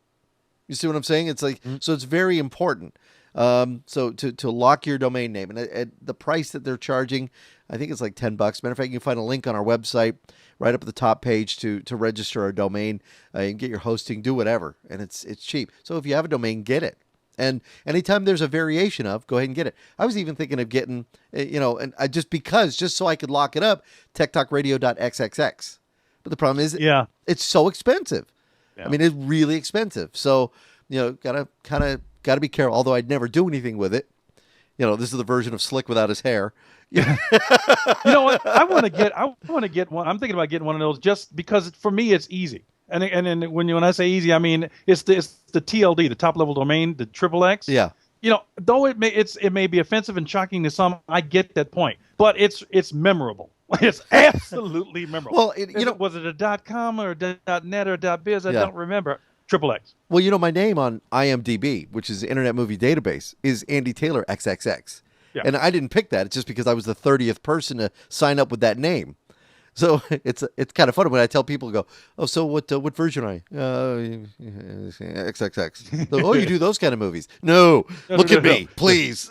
You see what I'm saying? It's like, so it's very important. So to lock your domain name, and at the price that they're charging, I think it's like $10. Matter of fact, you can find a link on our website right up at the top page to register our domain and get your hosting, do whatever, and it's cheap. So if you have a domain, get it. And anytime there's a variation of, go ahead and get it. I was even thinking of getting, and I just so I could lock it up, techtalkradio.xxx. But the problem is, it's so expensive. Yeah. I mean, it's really expensive. So, gotta be careful. Although I'd never do anything with it. This is the version of Slick without his hair. You know what? I want to get one. I'm thinking about getting one of those just because for me it's easy. And when I say easy, I mean it's the TLD, the top level domain, the XXX. Yeah. Though it may be offensive and shocking to some, I get that point. But it's memorable. It's absolutely memorable. Well, was it a .com or a .net or a .biz? I don't remember. XXX. Well, my name on IMDb, which is the Internet Movie Database, is Andy Taylor XXX. Yeah. And I didn't pick that. It's just because I was the 30th person to sign up with that name. So it's kind of funny when I tell people, go, oh, so what version are you? XXX. So, you do those kind of movies? No, look at me, please.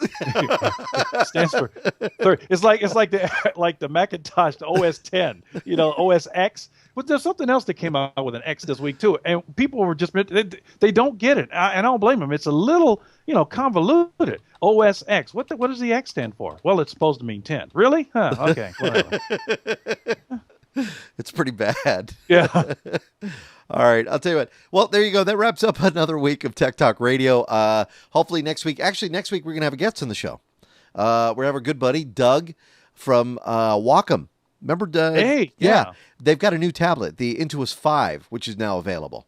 Stands for 30. It's like the Macintosh, the OS 10, OS X. But there's something else that came out with an X this week too, and people were just they don't get it, and I don't blame them. It's a little convoluted. OS X. What does the X stand for? Well, it's supposed to mean 10. Really? Huh? Okay. Whatever. It's pretty bad. Yeah. All right. I'll tell you what. Well, there you go. That wraps up another week of Tech Talk Radio. Hopefully next week we're going to have a guest on the show. We're going to have our good buddy, Doug from Wacom. Remember Doug? Hey. Yeah. They've got a new tablet, the Intuos 5, which is now available.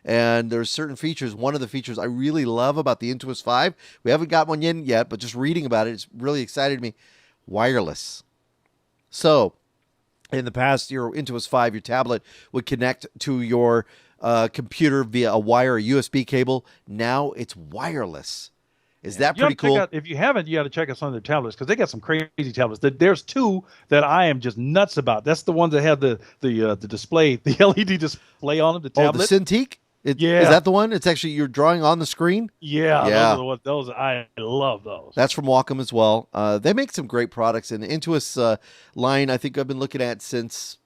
And there's certain features. One of the features I really love about the Intuos 5, we haven't got one yet, but just reading about it, it's really excited me. Wireless. So in the past, your Intuos 5, your tablet would connect to your computer via a wire, a USB cable. Now it's wireless. Is that pretty cool? If you haven't, you got to check out some of their tablets because they got some crazy tablets. There's two that I am just nuts about. That's the ones that have the display, the LED display on them. The tablet. Oh, the Cintiq. Is that the one? It's actually you're drawing on the screen. Yeah. Those I love those. That's from Wacom as well. They make some great products, and the Intuos line I think I've been looking at since.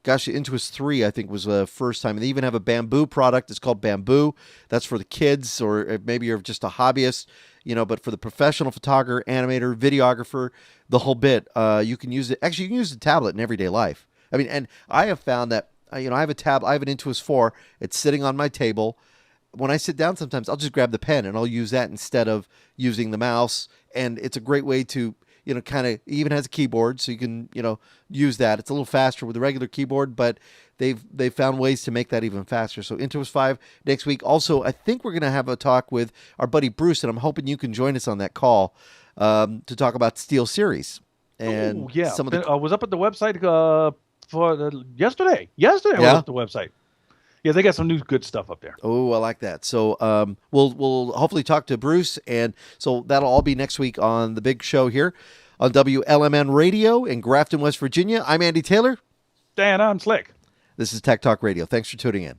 Gosh, the Intuos 3, I think, was the first time. And they even have a bamboo product. It's called Bamboo. That's for the kids, or maybe you're just a hobbyist, but for the professional photographer, animator, videographer, the whole bit, you can use it. Actually, you can use the tablet in everyday life. I mean, and I have found that, I have I have an Intuos 4. It's sitting on my table. When I sit down sometimes, I'll just grab the pen and I'll use that instead of using the mouse. And it's a great way to kind of even has a keyboard, so you can, use that. It's a little faster with the regular keyboard, but they've found ways to make that even faster. So Intuos 5 next week. Also, I think we're going to have a talk with our buddy Bruce, and I'm hoping you can join us on that call to talk about SteelSeries. And some of the I was up at the website for yesterday. Yesterday I was up at the website. Yeah, they got some new good stuff up there. Oh, I like that. So we'll hopefully talk to Bruce, and so that'll all be next week on the big show here on WLMN Radio in Grafton, West Virginia. I'm Andy Taylor. Dan, I'm Slick. This is Tech Talk Radio. Thanks for tuning in.